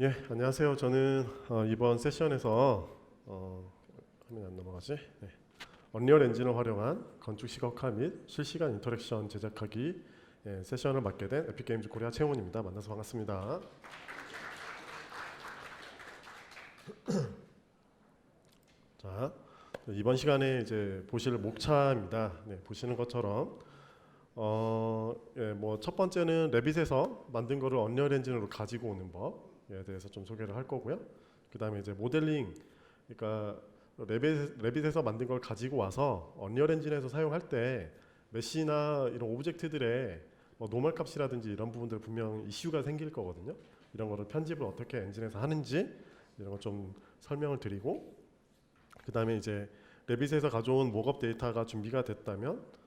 예, 안녕하세요. 저는 이번 세션에서 화면이 안 넘어가지? 네. 언리얼 엔진을 활용한 건축 시각화 및 실시간 인터랙션 제작하기 세션을 맡게 된 에픽게임즈 코리아 최훈입니다. 만나서 반갑습니다. 자, 이번 시간에 이제 보실 목차입니다. 네, 보시는 것처럼 뭐 첫 번째는 레빗에서 만든 거를 언리얼 엔진으로 가지고 오는 법에 대해서 좀 소개를 할 거고요. 그 다음에 이제 모델링, 그러니까 레빗에서 만든 걸 가지고 와서 언리얼 엔진에서 사용할 때 메시나 이런 오브젝트들의 뭐 노멀 값이라든지 이런 부분들 분명 이슈가 생길 거거든요. 이런 거를 편집을 어떻게 엔진에서 하는지 이런 거 좀 설명을 드리고, 그 다음에 이제 레빗에서 가져온 목업 데이터가 준비가 됐다면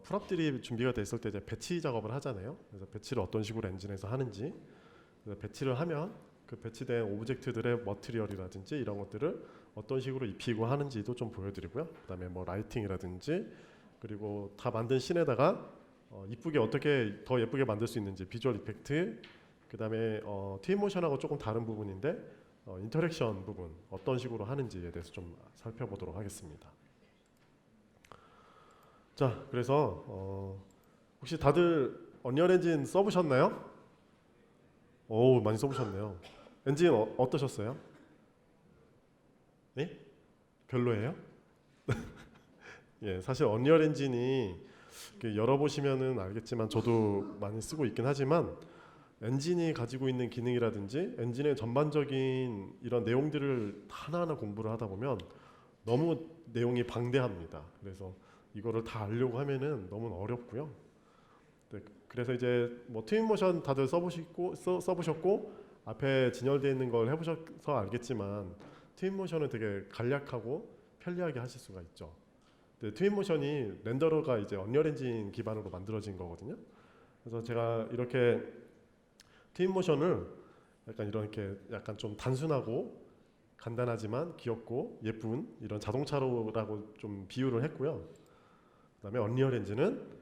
풀업들이 준비가 됐을 때 이제 배치 작업을 하잖아요. 그래서 배치를 어떤 식으로 엔진에서 하는지, 그래서 배치를 하면 그 배치된 오브젝트들의 머티리얼이라든지 이런 것들을 어떤 식으로 입히고 하는지도 좀 보여드리고요. 그다음에 뭐 라이팅이라든지, 그리고 다 만든 씬에다가 이쁘게 어떻게 더 예쁘게 만들 수 있는지 비주얼 이펙트, 그다음에 트윈모션하고 조금 다른 부분인데 인터랙션 부분 어떤 식으로 하는지에 대해서 좀 살펴보도록 하겠습니다. 자, 그래서 혹시 다들 언리얼 엔진 써보셨나요? 오, 많이 써보셨네요. 엔진 어떠셨어요? 네? 별로예요? 예, 사실 언리얼 엔진이 열어보시면은 알겠지만 저도 많이 쓰고 있긴 하지만 엔진이 가지고 있는 기능이라든지 엔진의 전반적인 이런 내용들을 하나하나 공부를 하다 보면 너무 내용이 방대합니다. 그래서 이거를 다 알려고 하면은 너무 어렵고요. 네, 그래서 이제 뭐 트윈모션 다들 써보셨고 앞에 진열되어 있는 걸 해보셔서 알겠지만 트윈모션은 되게 간략하고 편리하게 하실 수가 있죠. 트윈모션이 렌더러가 이제 언리얼 엔진 기반으로 만들어진 거거든요. 그래서 제가 이렇게 트윈모션을 약간 이렇게 약간 좀 단순하고 간단하지만 귀엽고 예쁜 이런 자동차로라고 좀 비유를 했고요. 그다음에 언리얼 엔진은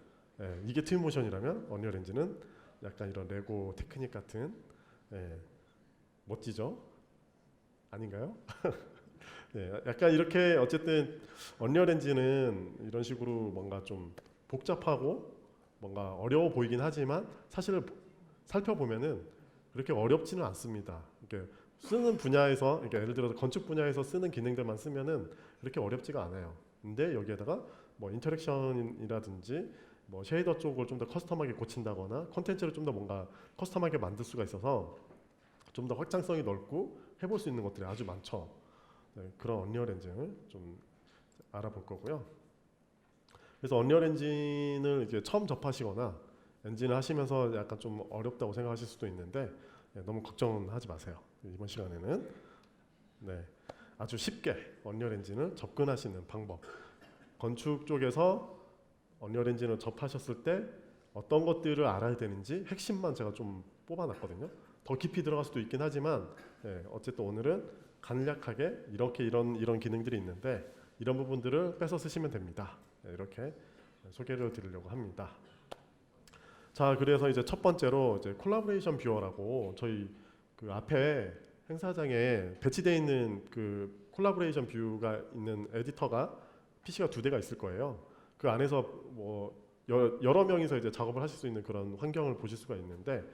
이게 트윈모션이라면 언리얼 엔진은 약간 이런 레고 테크닉 같은, 멋지죠? 아닌가요? 약간 이렇게 어쨌든 언리얼 엔진은 이런 식으로 뭔가 좀 복잡하고 뭔가 어려워 보이긴 하지만 사실 살펴보면은 그렇게 어렵지는 않습니다. 이렇게 쓰는 분야에서, 그러니까 예를 들어서 건축 분야에서 쓰는 기능들만 쓰면은 그렇게 어렵지가 않아요. 근데 여기에다가 뭐 인터랙션이라든지 뭐 쉐이더 쪽을 좀 더 커스텀하게 고친다거나 콘텐츠를 좀 더 뭔가 커스텀하게 만들 수가 있어서 좀 더 확장성이 넓고 해볼 수 있는 것들이 아주 많죠. 네, 그런 언리얼 엔진을 좀 알아볼 거고요. 그래서 언리얼 엔진을 이제 처음 접하시거나 엔진을 하시면서 약간 좀 어렵다고 생각하실 수도 있는데 너무 걱정하지 마세요. 이번 시간에는 아주 쉽게 언리얼 엔진을 접근하시는 방법, 건축 쪽에서 언리얼 엔진을 접하셨을 때 어떤 것들을 알아야 되는지 핵심만 제가 좀 뽑아놨거든요. 더 깊이 들어갈 수도 있긴 하지만 어쨌든 오늘은 간략하게 이렇게 이런 기능들이 있는데 이런 부분들을 빼서 쓰시면 됩니다. 이렇게 소개를 드리려고 합니다. 자, 그래서 이제 첫 번째로 이제 콜라보레이션 뷰어라고 저희 그 앞에 행사장에 배치되어 있는 그 콜라보레이션 뷰가 있는 에디터가 PC가 2대가 있을 거예요. 그 안에서 뭐 여러 명이서 이제 작업을 하실 수 있는 그런 환경을 보실 수가 있는데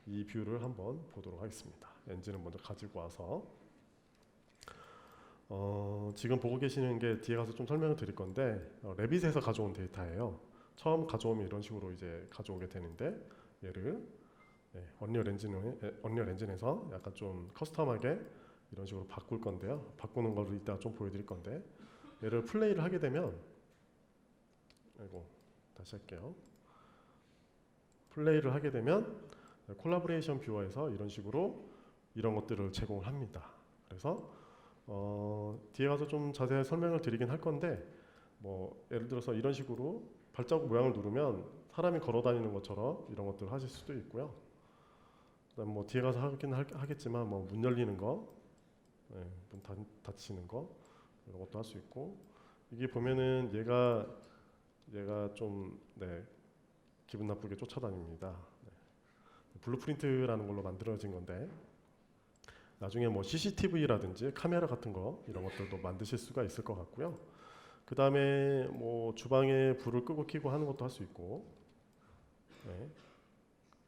이 뷰를 한번 보도록 하겠습니다. 엔진을 먼저 가지고 와서 지금 보고 계시는 게 뒤에 가서 좀 설명을 드릴 건데 레빗에서 가져온 데이터예요. 처음 가져오면 이런 식으로 이제 가져오게 되는데 얘를 언리얼 엔진에서 약간 좀 커스텀하게 이런 식으로 바꿀 건데요. 바꾸는 거를 이따 좀 보여드릴 건데 얘를 플레이를 하게 되면 다시 할게요. 플레이를 하게 되면 콜라보레이션 뷰어에서 이런 식으로 이런 것들을 제공을 합니다. 그래서 뒤에 가서 좀 자세히 설명을 드리긴 할 건데 뭐 예를 들어서 이런 식으로 발자국 모양을 누르면 사람이 걸어 다니는 것처럼 이런 것들을 하실 수도 있고요. 그다음 뭐 뒤에 가서 하긴 하겠지만 뭐 문 열리는 거, 문 닫히는 거 이런 것도 할 수 있고, 이게 보면은 얘가 좀 기분 나쁘게 쫓아다닙니다. 블루프린트라는 걸로 만들어진 건데 나중에 뭐 CCTV라든지 카메라 같은 거 이런 것들도 만드실 수가 있을 것 같고요. 그 다음에 뭐 주방에 불을 끄고 켜고 하는 것도 할 수 있고, 네,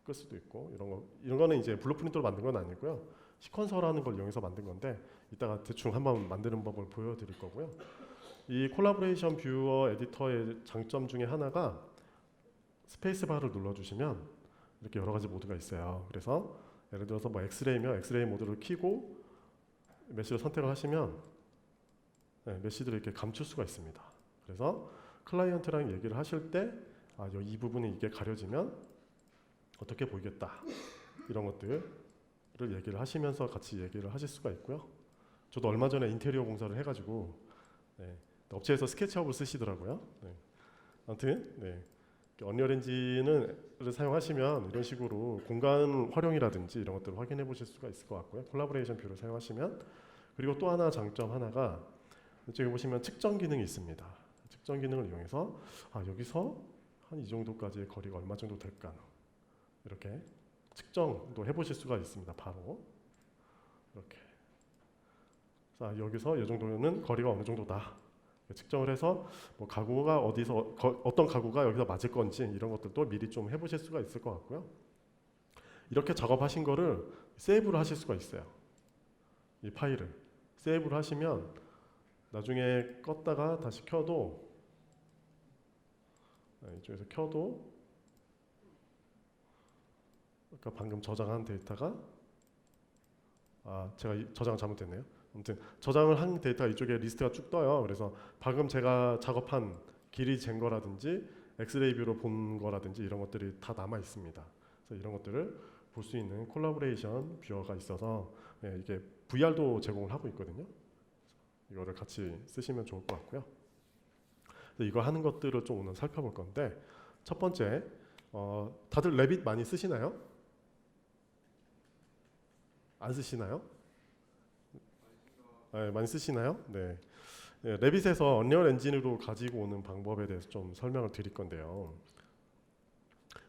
끌 수도 있고 이런 거는 이제 블루프린트로 만든 건 아니고요. 시퀀서라는 걸 이용해서 만든 건데 이따가 대충 한번 만드는 법을 보여드릴 거고요. 이 콜라보레이션 뷰어 에디터의 장점 중에 하나가 스페이스바를 눌러주시면 이렇게 여러 가지 모드가 있어요. 그래서 예를 들어서 뭐 엑스레이면 엑스레이 모드를 켜고 메시를 선택을 하시면 메시들을 이렇게 감출 수가 있습니다. 그래서 클라이언트랑 얘기를 하실 때 이 부분이 이게 가려지면 어떻게 보이겠다 이런 것들을 얘기를 하시면서 같이 얘기를 하실 수가 있고요. 저도 얼마 전에 인테리어 공사를 해가지고 업체에서 스케치업을 쓰시더라고요. 아무튼 언리얼 엔진을 사용하시면 이런 식으로 공간 활용이라든지 이런 것들을 확인해 보실 수가 있을 것 같고요. 콜라보레이션 뷰를 사용하시면, 그리고 또 하나 장점 하나가 이쪽에 보시면 측정 기능이 있습니다. 측정 기능을 이용해서 여기서 한 이 정도까지의 거리가 얼마 정도 될까 이렇게 측정도 해보실 수가 있습니다. 바로 이렇게 여기서 이 정도는 거리가 어느 정도다 측정을 해서 뭐 가구가 어디서 어떤 가구가 여기서 맞을 건지 이런 것들도 미리 좀 해보실 수가 있을 것 같고요. 이렇게 작업하신 거를 세이브를 하실 수가 있어요. 이 파일을 세이브를 하시면 나중에 껐다가 다시 켜도 이쪽에서 켜도 아까 방금 저장한 데이터가 제가 저장 잘못했네요. 아무튼 저장을 한 데이터가 이쪽에 리스트가 쭉 떠요. 그래서 방금 제가 작업한 길이 잰 거라든지 엑스레이 뷰로 본 거라든지 이런 것들이 다 남아 있습니다. 그래서 이런 것들을 볼 수 있는 콜라보레이션 뷰어가 있어서 이게 VR도 제공을 하고 있거든요. 이거를 같이 쓰시면 좋을 것 같고요. 이거 하는 것들을 좀 오늘 살펴볼 건데, 첫 번째 다들 레빗 많이 쓰시나요? 안 쓰시나요? 많이 쓰시나요? 네. 레빗에서 언리얼 엔진으로 가지고 오는 방법에 대해서 좀 설명을 드릴 건데요.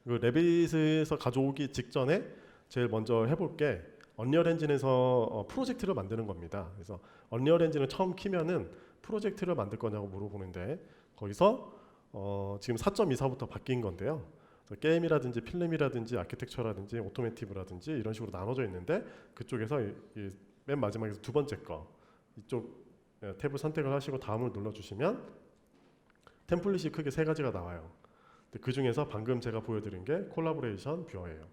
그 레빗에서 가져오기 직전에 제일 먼저 해볼 게 언리얼 엔진에서 프로젝트를 만드는 겁니다. 그래서 언리얼 엔진을 처음 키면은 프로젝트를 만들 거냐고 물어보는데, 거기서 지금 4.24부터 바뀐 건데요. 게임이라든지 필름이라든지 아키텍처라든지 오토모티브라든지 이런 식으로 나눠져 있는데, 그쪽에서 맨 마지막에서 두 번째 거 이쪽 탭을 선택을 하시고 다음을 눌러주시면 템플릿이 크게 세 가지가 나와요. 그 중에서 방금 제가 보여드린 게 콜라보레이션 뷰어예요.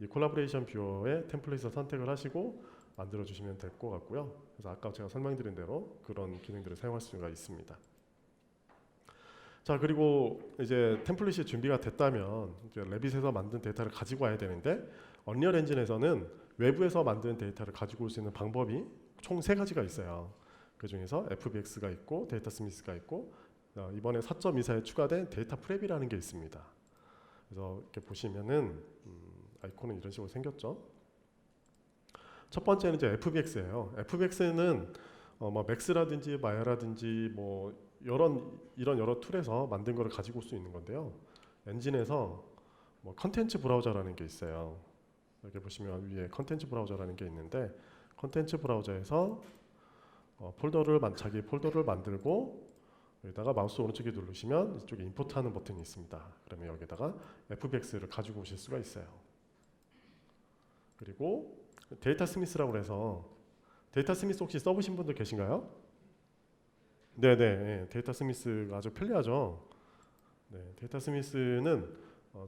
이 콜라보레이션 뷰어의 템플릿을 선택을 하시고 만들어 주시면 될 것 같고요. 그래서 아까 제가 설명드린 대로 그런 기능들을 사용할 수가 있습니다. 자, 그리고 이제 템플릿이 준비가 됐다면 이제 레빗에서 만든 데이터를 가지고 와야 되는데, 언리얼 엔진에서는 외부에서 만든 데이터를 가지고 올 수 있는 방법이 총 세 가지가 있어요. 그 중에서 FBX가 있고 데이터 스미스가 있고 이번에 4.24에 추가된 데이터 프랩이라는 게 있습니다. 그래서 이렇게 보시면은 아이콘은 이런 식으로 생겼죠. 첫 번째는 이제 FBX예요. FBX는 뭐 맥스라든지 마야라든지 뭐 이런 여러 툴에서 만든 거를 가지고 올 수 있는 건데요. 엔진에서 뭐 컨텐츠 브라우저라는 게 있어요. 여기 보시면 위에 컨텐츠 브라우저라는 게 있는데, 컨텐츠 브라우저에서 자기 폴더를 만들고 여기다가 마우스 오른쪽에 누르시면 이쪽에 임포트하는 버튼이 있습니다. 그러면 여기다가 FBX를 가지고 오실 수가 있어요. 그리고 데이터 스미스라고 해서, 데이터 스미스 혹시 써보신 분들 계신가요? 네네, 데이터 스미스가 아주 편리하죠. 데이터 스미스는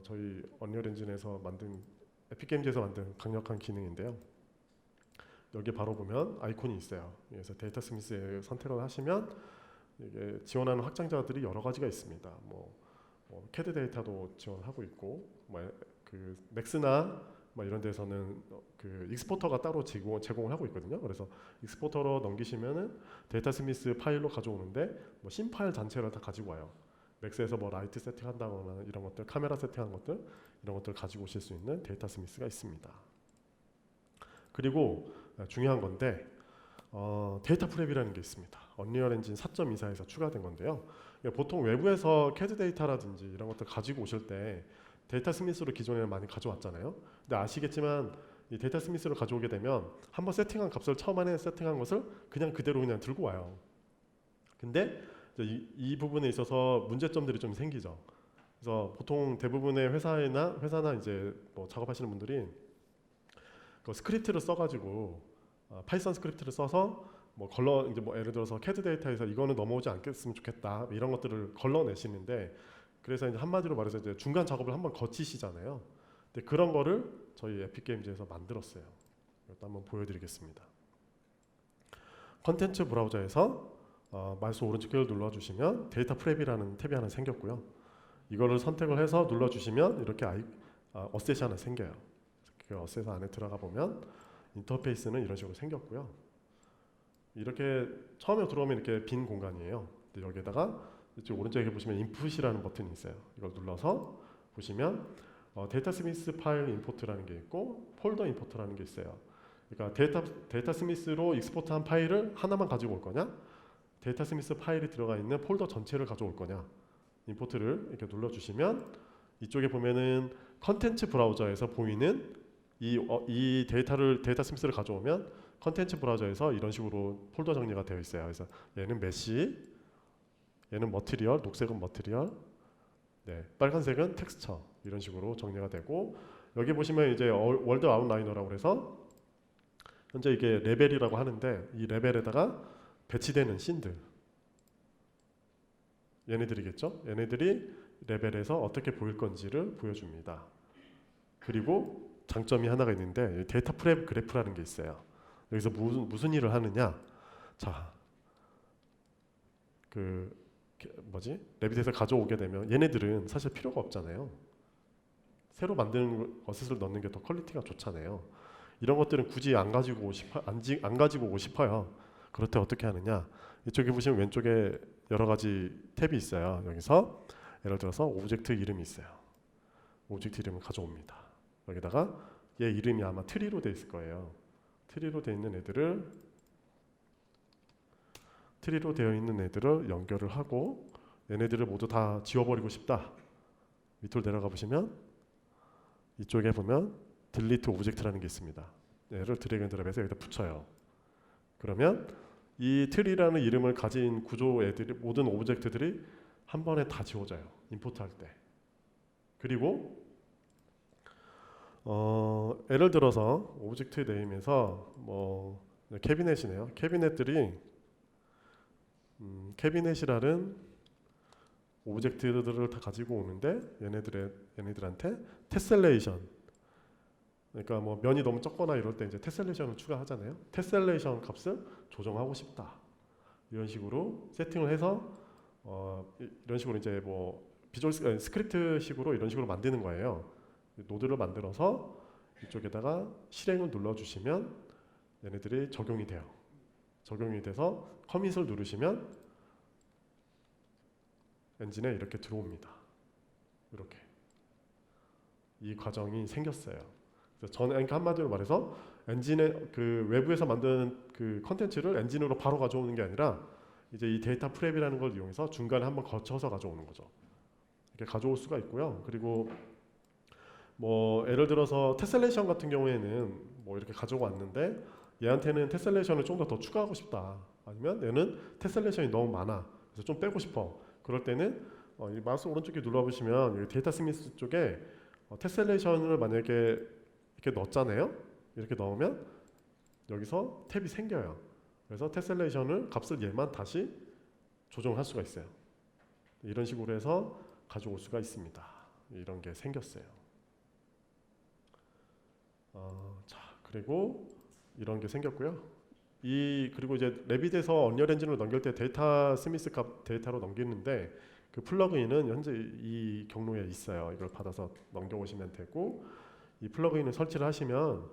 저희 언리얼 엔진에서 만든 에픽게임즈에서 만든 강력한 기능인데요. 여기 바로 보면 아이콘이 있어요. 그래서 데이터 스미스에 선택을 하시면 이게 지원하는 확장자들이 여러 가지가 있습니다. 캐드 데이터도 지원하고 있고, 그 맥스나 이런 데서는 그 익스포터가 따로 제공을 하고 있거든요. 그래서 익스포터로 넘기시면은 데이터 스미스 파일로 가져오는데 신 파일 전체를 다 가지고 와요. 맥스에서 라이트 세팅한다거나 이런 것들, 카메라 세팅한 것들 이런 것들 가지고 오실 수 있는 데이터 스미스가 있습니다. 그리고 중요한 건데 데이터 프랩이라는 게 있습니다. 언리얼 엔진 4.24에서 추가된 건데요. 보통 외부에서 캐드 데이터라든지 이런 것들 가지고 오실 때 데이터 스미스로 기존에 많이 가져왔잖아요. 근데 아시겠지만 이 데이터 스미스를 가져오게 되면 한번 세팅한 값을 처음에 세팅한 것을 그냥 그대로 그냥 들고 와요. 근데 이 부분에 있어서 문제점들이 좀 생기죠. 그래서 보통 대부분의 회사나 이제 뭐 작업하시는 분들이 그 스크립트를 써가지고 파이썬 스크립트를 써서 뭐 이제 뭐 예를 들어서 CAD 데이터에서 이거는 넘어오지 않겠으면 좋겠다 이런 것들을 걸러내시는데, 그래서 이제 한마디로 말해서 이제 중간 작업을 한번 거치시잖아요. 근데 그런 거를 저희 에픽게임즈에서 만들었어요. 이것도 한번 보여드리겠습니다. 컨텐츠 브라우저에서 마우스 오른쪽 키를 눌러주시면 데이터 프랩이라는 탭이 하나 생겼고요. 이거를 선택을 해서 눌러주시면 이렇게 어셋이 하나 생겨요. 그 어셋 안에 들어가 보면 인터페이스는 이런 식으로 생겼고요. 이렇게 처음에 들어오면 이렇게 빈 공간이에요. 근데 여기에다가 이쪽 오른쪽에 보시면 인풋이라는 버튼이 있어요. 이걸 눌러서 보시면 데이터 스미스 파일 임포트라는 게 있고 폴더 임포트라는 게 있어요. 그러니까 데이터 스미스로 익스포트한 파일을 하나만 가지고 올 거냐, 데이터 스미스 파일이 들어가 있는 폴더 전체를 가져올 거냐. 임포트를 이렇게 눌러주시면 이쪽에 보면은 컨텐츠 브라우저에서 보이는 이 데이터 스미스를 가져오면 컨텐츠 브라우저에서 이런 식으로 폴더 정리가 되어 있어요. 그래서 얘는 메시, 얘는 머티리얼, 녹색은 머티리얼, 네, 빨간색은 텍스처 이런 식으로 정리가 되고, 여기 보시면 이제 월드 아웃라이너라고 해서 현재 이게 레벨이라고 하는데 이 레벨에다가 배치되는 씬들, 얘네들이겠죠? 얘네들이 레벨에서 어떻게 보일 건지를 보여줍니다. 그리고 장점이 하나가 있는데 데이터 프랩 그래프라는 게 있어요. 여기서 무슨 일을 하느냐? 자, 레빗에서 가져오게 되면 얘네들은 사실 필요가 없잖아요. 새로 만드는 어셋을 넣는 게 더 퀄리티가 좋잖아요. 이런 것들은 굳이 안 가지고 오고 싶어요. 그럴 때 어떻게 하느냐? 이쪽에 보시면 왼쪽에 여러 가지 탭이 있어요. 여기서 예를 들어서 오브젝트 이름이 있어요. 오브젝트 이름을 가져옵니다. 여기다가 얘 이름이 아마 트리로 돼 있을 거예요. 트리로 되어 있는 애들을 연결을 하고 얘네들을 모두 다 지워버리고 싶다. 밑으로 내려가 보시면 이쪽에 보면 delete 오브젝트라는 게 있습니다. 얘를 드래그 앤 드롭해서 여기다 붙여요. 그러면 이 트리라는 이름을 가진 구조 애들이, 모든 오브젝트들이 한 번에 다 지워져요. 임포트할 때. 그리고 예를 들어서 오브젝트 네임에서 뭐 캐비넷이네요. 캐비넷이라는 오브젝트들을 다 가지고 오는데 얘네들한테 테셀레이션, 그러니까 뭐 면이 너무 적거나 이럴 때 이제 테셀레이션을 추가하잖아요. 테셀레이션 값을 조정하고 싶다. 이런 식으로 세팅을 해서 이런 식으로 이제 뭐 비주얼 스크립트식으로 이런 식으로 만드는 거예요. 노드를 만들어서 이쪽에다가 실행을 눌러주시면 얘네들이 적용이 돼요. 적용이 돼서 커밋을 누르시면 엔진에 이렇게 들어옵니다. 이렇게 이 과정이 생겼어요. 그래서 그러니까 한마디로 말해서 엔진에 그 외부에서 만든 그 컨텐츠를 엔진으로 바로 가져오는 게 아니라 이제 이 데이터 프랩이라는 걸 이용해서 중간에 한번 거쳐서 가져오는 거죠. 이렇게 가져올 수가 있고요. 그리고 뭐 예를 들어서 테셀레이션 같은 경우에는 뭐 이렇게 가지고 왔는데 얘한테는 테셀레이션을 좀 더 추가하고 싶다. 아니면 얘는 테셀레이션이 너무 많아. 그래서 좀 빼고 싶어. 그럴 때는 이 마우스 오른쪽에 눌러보시면 여기 데이터 스미스 쪽에 테셀레이션을 만약에 이렇게 넣었잖아요. 이렇게 넣으면 여기서 탭이 생겨요. 그래서 테셀레이션을 값을 얘만 다시 조정할 수가 있어요. 이런 식으로 해서 가져올 수가 있습니다. 이런 게 생겼어요. 자, 그리고 이런 게 생겼고요. 그리고 이제 레빗에서 언리얼 엔진으로 넘길 때 데이터 스미스 값 데이터로 넘기는데 그 플러그인은 현재 이 경로에 있어요. 이걸 받아서 넘겨오시면 되고, 이 플러그인을 설치를 하시면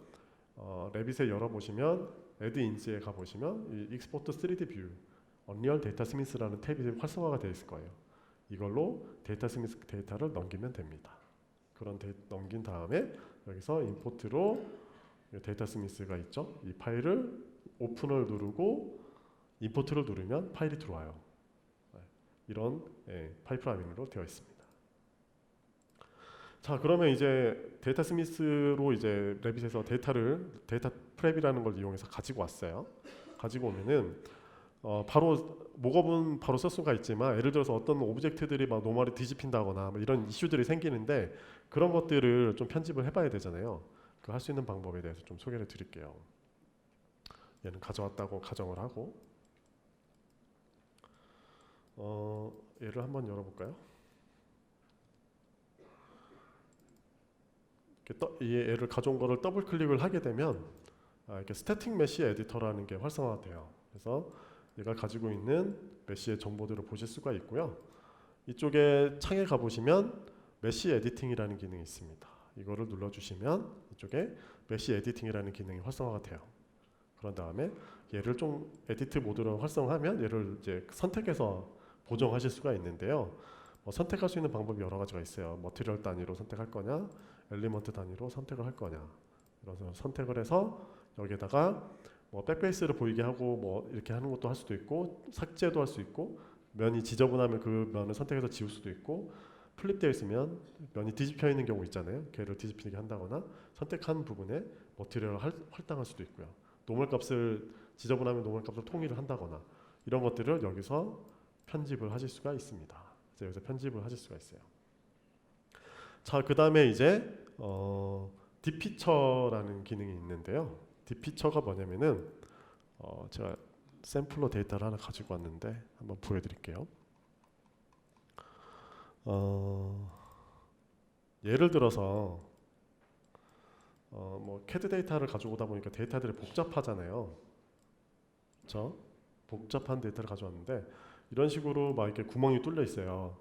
레빗에 열어보시면 Add Ins에 가보시면 이 Export 3D View 언리얼 데이터 스미스라는 탭이 활성화가 되어 있을 거예요. 이걸로 데이터 스미스 데이터를 넘기면 됩니다. 그런 넘긴 다음에 여기서 임포트로 데이터 스미스가 있죠. 이 파일을 오픈을 누르고 임포트를 누르면 파일이 들어와요. 이런 파이프라인으로 되어 있습니다. 자, 그러면 이제 데이터 스미스로 이제 레빗에서 데이터 프랩이라는 걸 이용해서 가지고 왔어요. 가지고 오면은 바로 목업은 바로 쓸 수가 있지만 예를 들어서 어떤 오브젝트들이 막 노멀이 뒤집힌다거나 뭐 이런 이슈들이 생기는데 그런 것들을 좀 편집을 해봐야 되잖아요. 그 할 수 있는 방법에 대해서 좀 소개를 드릴게요. 얘는 가져왔다고 가정을 하고 얘를 한번 열어볼까요? 얘를 가져온 거를 더블 클릭을 하게 되면 이렇게 스태틱 메시 에디터라는 게 활성화가 돼요. 그래서 얘가 가지고 있는 메시의 정보들을 보실 수가 있고요. 이쪽에 창에 가보시면 메시 에디팅이라는 기능이 있습니다. 이거를 눌러주시면 이쪽에 메시 에디팅이라는 기능이 활성화가 돼요. 그런 다음에 얘를 좀 에디트 모드로 활성화하면 얘를 이제 선택해서 보정하실 수가 있는데요. 선택할 수 있는 방법이 여러 가지가 있어요. 머티리얼 단위로 선택할 거냐, 엘리먼트 단위로 선택을 할 거냐. 그래서 선택을 해서 여기에다가 백베이스를 보이게 하고 뭐 이렇게 하는 것도 할 수도 있고 삭제도 할 수 있고 면이 지저분하면 그 면을 선택해서 지울 수도 있고 플립되어 있으면 면이 뒤집혀 있는 경우 있잖아요. 걔를 뒤집히게 한다거나 선택한 부분에 머티리얼을 할당할 수도 있고요. 노멀 값을 지저분하면 노멀 값을 통일을 한다거나 이런 것들을 여기서 편집을 하실 수가 있습니다. 그래서 여기서 편집을 하실 수가 있어요. 자, 그 다음에 이제 딥피처라는 기능이 있는데요. 딥피처가 뭐냐면은 제가 샘플러 데이터를 하나 가지고 왔는데 한번 보여드릴게요. 예를 들어서 뭐 CAD 데이터를 가지고 오다 보니까 데이터들이 복잡하잖아요. 그렇죠? 복잡한 데이터를 가져왔는데 이런 식으로 막 이렇게 구멍이 뚫려 있어요.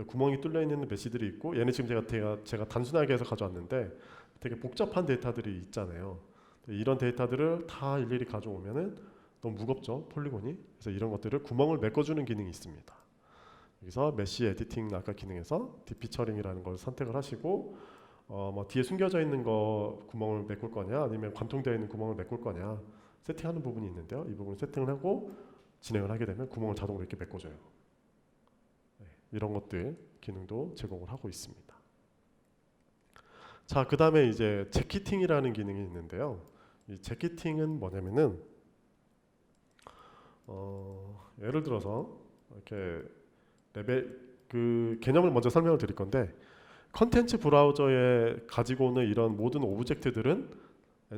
구멍이 뚫려 있는 메시들이 있고 얘는 지금 제가 단순하게 해서 가져왔는데 되게 복잡한 데이터들이 있잖아요. 이런 데이터들을 다 일일이 가져오면은 너무 무겁죠, 폴리곤이. 그래서 이런 것들을 구멍을 메꿔주는 기능이 있습니다. 여기서 메시 에디팅 아까 기능에서 딥피처링이라는 걸 선택을 하시고 뭐 뒤에 숨겨져 있는 거 구멍을 메꿀 거냐 아니면 관통되어 있는 구멍을 메꿀 거냐 세팅하는 부분이 있는데요. 이 부분을 세팅을 하고 진행을 하게 되면 구멍을 자동으로 이렇게 메꿔줘요. 네, 이런 것들 기능도 제공을 하고 있습니다. 자, 그 다음에 이제 재키팅이라는 기능이 있는데요. 이 재키팅은 뭐냐면은 예를 들어서 이렇게 그 개념을 먼저 설명을 드릴 건데 컨텐츠 브라우저에 가지고 오는 이런 모든 오브젝트들은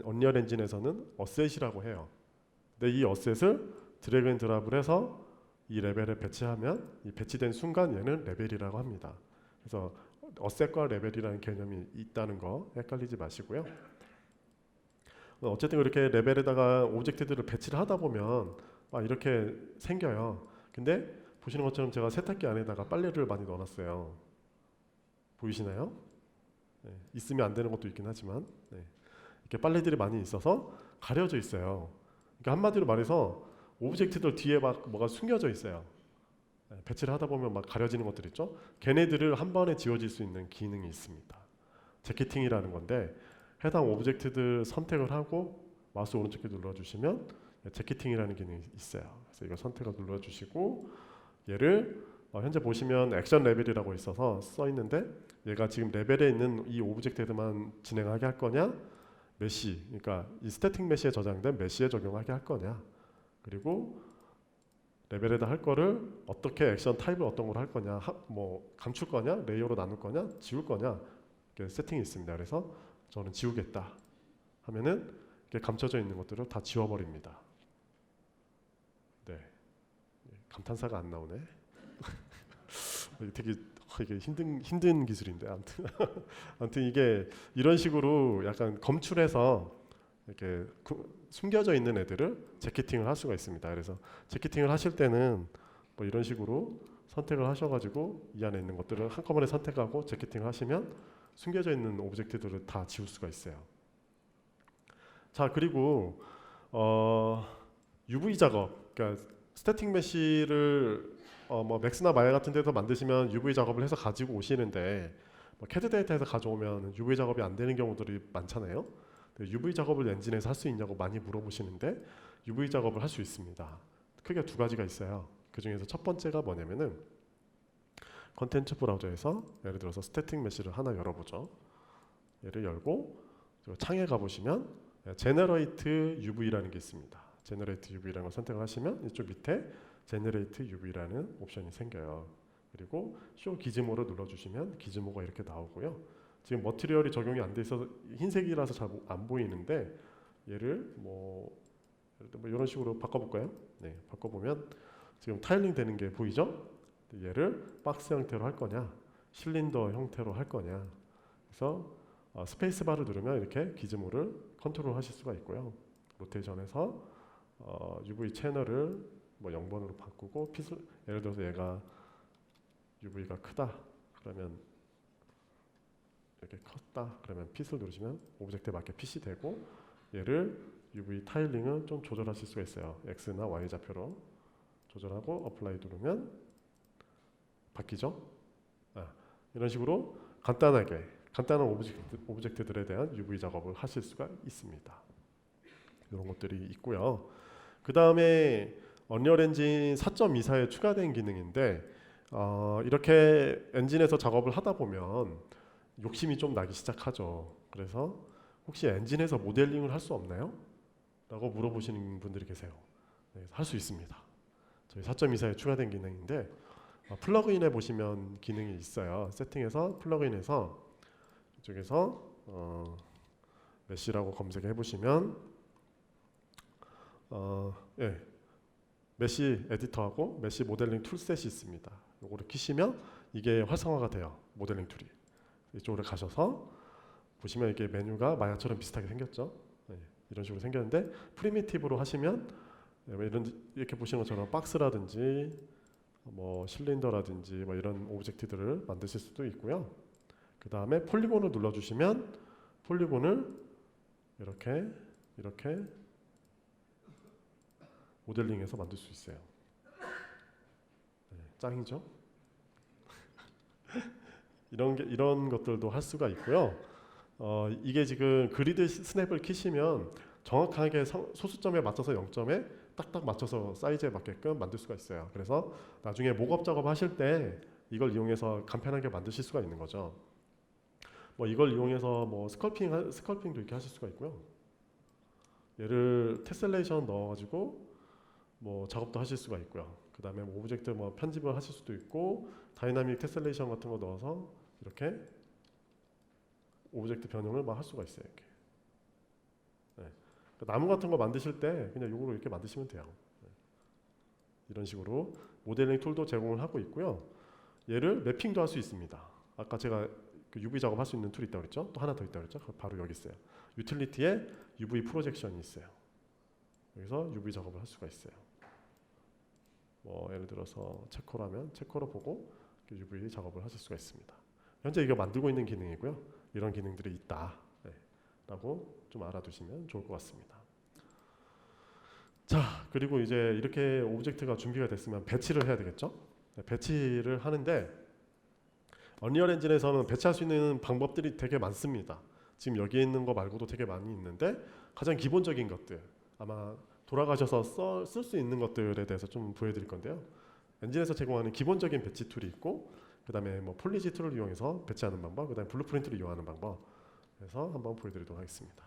언리얼 엔진에서는 어셋이라고 해요. 근데 이 어셋을 드래그 앤 드랍을 해서 이 레벨에 배치하면 이 배치된 순간 얘는 레벨이라고 합니다. 그래서 어셋과 레벨이라는 개념이 있다는 거 헷갈리지 마시고요. 어쨌든 그렇게 레벨에다가 오브젝트들을 배치를 하다 보면 막 이렇게 생겨요. 근데 보시는 것처럼 제가 세탁기 안에다가 빨래를 많이 넣어놨어요. 보이시나요? 네, 있으면 안 되는 것도 있긴 하지만 네, 이렇게 빨래들이 많이 있어서 가려져 있어요. 그러니까 한마디로 말해서 오브젝트들 뒤에 막 뭐가 숨겨져 있어요. 네, 배치를 하다 보면 막 가려지는 것들 있죠. 걔네들을 한 번에 지워질 수 있는 기능이 있습니다. 재키팅이라는 건데 해당 오브젝트들 선택을 하고 마우스 오른쪽 눌러주시면 재키팅이라는 기능이 있어요. 그래서 이거 선택을 눌러주시고 얘를 현재 보시면 액션 레벨이라고 있어서 써 있는데 얘가 지금 레벨에 있는 이 오브젝트들만 진행하게 할 거냐 메시, 그러니까 이 스태틱 메시에 저장된 메시에 적용하게 할 거냐 그리고 레벨에다 할 거를 어떻게 액션 타입을 어떤 걸 할 거냐 뭐 감출 거냐 레이어로 나눌 거냐 지울 거냐 이렇게 세팅이 있습니다. 그래서 저는 지우겠다 하면은 이렇게 감춰져 있는 것들을 다 지워버립니다. 네, 감탄사가 안 나오네. 되게 이게 힘든 기술인데 아무튼 이게 이런 식으로 약간 검출해서 이렇게 숨겨져 있는 애들을 재키팅을 할 수가 있습니다. 그래서 재키팅을 하실 때는 뭐 이런 식으로 선택을 하셔가지고 이 안에 있는 것들을 한꺼번에 선택하고 재키팅을 하시면 숨겨져 있는 오브젝트들을 다 지울 수가 있어요. 자, 그리고 UV 작업, 그러니까 스태틱 메시를 뭐 맥스나 마야 같은 데서 만드시면 UV 작업을 해서 가지고 오시는데 뭐 CAD 데이터에서 가져오면 UV 작업이 안 되는 경우들이 많잖아요. UV 작업을 엔진에서 할 수 있냐고 많이 물어보시는데 UV 작업을 할 수 있습니다. 크게 두 가지가 있어요. 그 중에서 첫 번째가 뭐냐면은 컨텐츠 브라우저에서 예를 들어서 스태틱 메시를 하나 열어보죠. 얘를 열고 창에 가보시면 제너레이트 UV라는 게 있습니다. 제너레이트 UV라는 걸 선택을 하시면 이쪽 밑에 제너레이트 UV라는 옵션이 생겨요. 그리고 쇼 기즈모를 눌러주시면 기즈모가 이렇게 나오고요. 지금 머티리얼이 적용이 안 돼 있어서 흰색이라서 잘 안 보이는데 얘를 뭐 이런 식으로 바꿔볼까요? 네, 바꿔보면 지금 타일링 되는 게 보이죠? 얘를 박스 형태로 할 거냐, 실린더 형태로 할 거냐. 그래서 스페이스바를 누르면 이렇게 기즈모를 컨트롤 하실 수가 있고요. 로테이션에서 UV 채널을 뭐 0번으로 바꾸고 핏을 예를 들어서 얘가 UV가 크다 그러면 이렇게 컸다 그러면 핏을 누르시면 오브젝트에 맞게 핏이 되고 얘를 UV 타일링을 좀 조절하실 수가 있어요. X나 Y 좌표로 조절하고 어플라이 누르면 바뀌죠. 이런 식으로 간단한 오브젝트들에 대한 UV 작업을 하실 수가 있습니다. 이런 것들이 있고요. 그 다음에 언리얼 엔진 4.24에 추가된 기능인데 이렇게 엔진에서 작업을 하다 보면 욕심이 좀 나기 시작하죠. 그래서 혹시 엔진에서 모델링을 할 수 없나요? 라고 물어보시는 분들이 계세요. 네, 할 수 있습니다. 저희 4.24에 추가된 기능인데 플러그인에 보시면 기능이 있어요. 세팅에서 플러그인에서 이쪽에서 메시라고 검색해 보시면 예, 메시 에디터하고 메시 모델링 툴셋이 있습니다. 요거를 키시면 이게 활성화가 돼요. 모델링 툴이. 이쪽으로 가셔서 보시면 이게 메뉴가 마야처럼 비슷하게 생겼죠. 네, 이런 식으로 생겼는데 프리미티브로 하시면 이렇게 보시는 것처럼 박스라든지 뭐 실린더라든지 뭐 이런 오브젝트들을 만드실 수도 있고요. 그 다음에 폴리곤을 눌러주시면 폴리곤을 이렇게 모델링해서 만들 수 있어요. 네, 짱이죠? 이런 것들도 할 수가 있고요. 이게 지금 그리드 스냅을 키시면 정확하게 소수점에 맞춰서 0점에 딱딱 맞춰서 사이즈에 맞게끔 만들 수가 있어요. 그래서 나중에 목업 작업 하실 때 이걸 이용해서 간편하게 만드실 수가 있는 거죠. 뭐 이걸 이용해서 뭐 스컬핑도 이렇게 하실 수가 있고요. 얘를 테셀레이션 넣어가지고 뭐 작업도 하실 수가 있고요. 그 다음에 뭐 오브젝트 뭐 편집을 하실 수도 있고 다이나믹 테셀레이션 같은 거 넣어서 이렇게 오브젝트 변형을 막 할 수가 있어요. 이렇게. 네. 나무 같은 거 만드실 때 그냥 이거로 이렇게 만드시면 돼요. 네. 이런 식으로 모델링 툴도 제공을 하고 있고요. 얘를 매핑도 할 수 있습니다. 아까 제가 그 UV 작업할 수 있는 툴이 있다고 그랬죠? 또 하나 더 있다고 그랬죠? 바로 여기 있어요. 유틸리티에 UV 프로젝션이 있어요. 여기서 UV 작업을 할 수가 있어요. 뭐 예를 들어서 체커라면 체커로 보고 UV 작업을 하실 수가 있습니다. 현재 이거 만들고 있는 기능이고요. 이런 기능들이 있다. 네, 라고 좀 알아두시면 좋을 것 같습니다. 자, 그리고 이제 이렇게 오브젝트가 준비가 됐으면 배치를 해야 되겠죠? 네, 배치를 하는데 언리얼 엔진에서는 배치할 수 있는 방법들이 되게 많습니다. 지금 여기에 있는 거 말고도 되게 많이 있는데 가장 기본적인 것들 아마 돌아가셔서 쓸 수 있는 것들에 대해서 좀 보여드릴 건데요. 엔진에서 제공하는 기본적인 배치 툴이 있고 그 다음에 뭐 폴리지 툴을 이용해서 배치하는 방법, 그 다음에 블루프린트를 이용하는 방법 그래서 한번 보여드리도록 하겠습니다.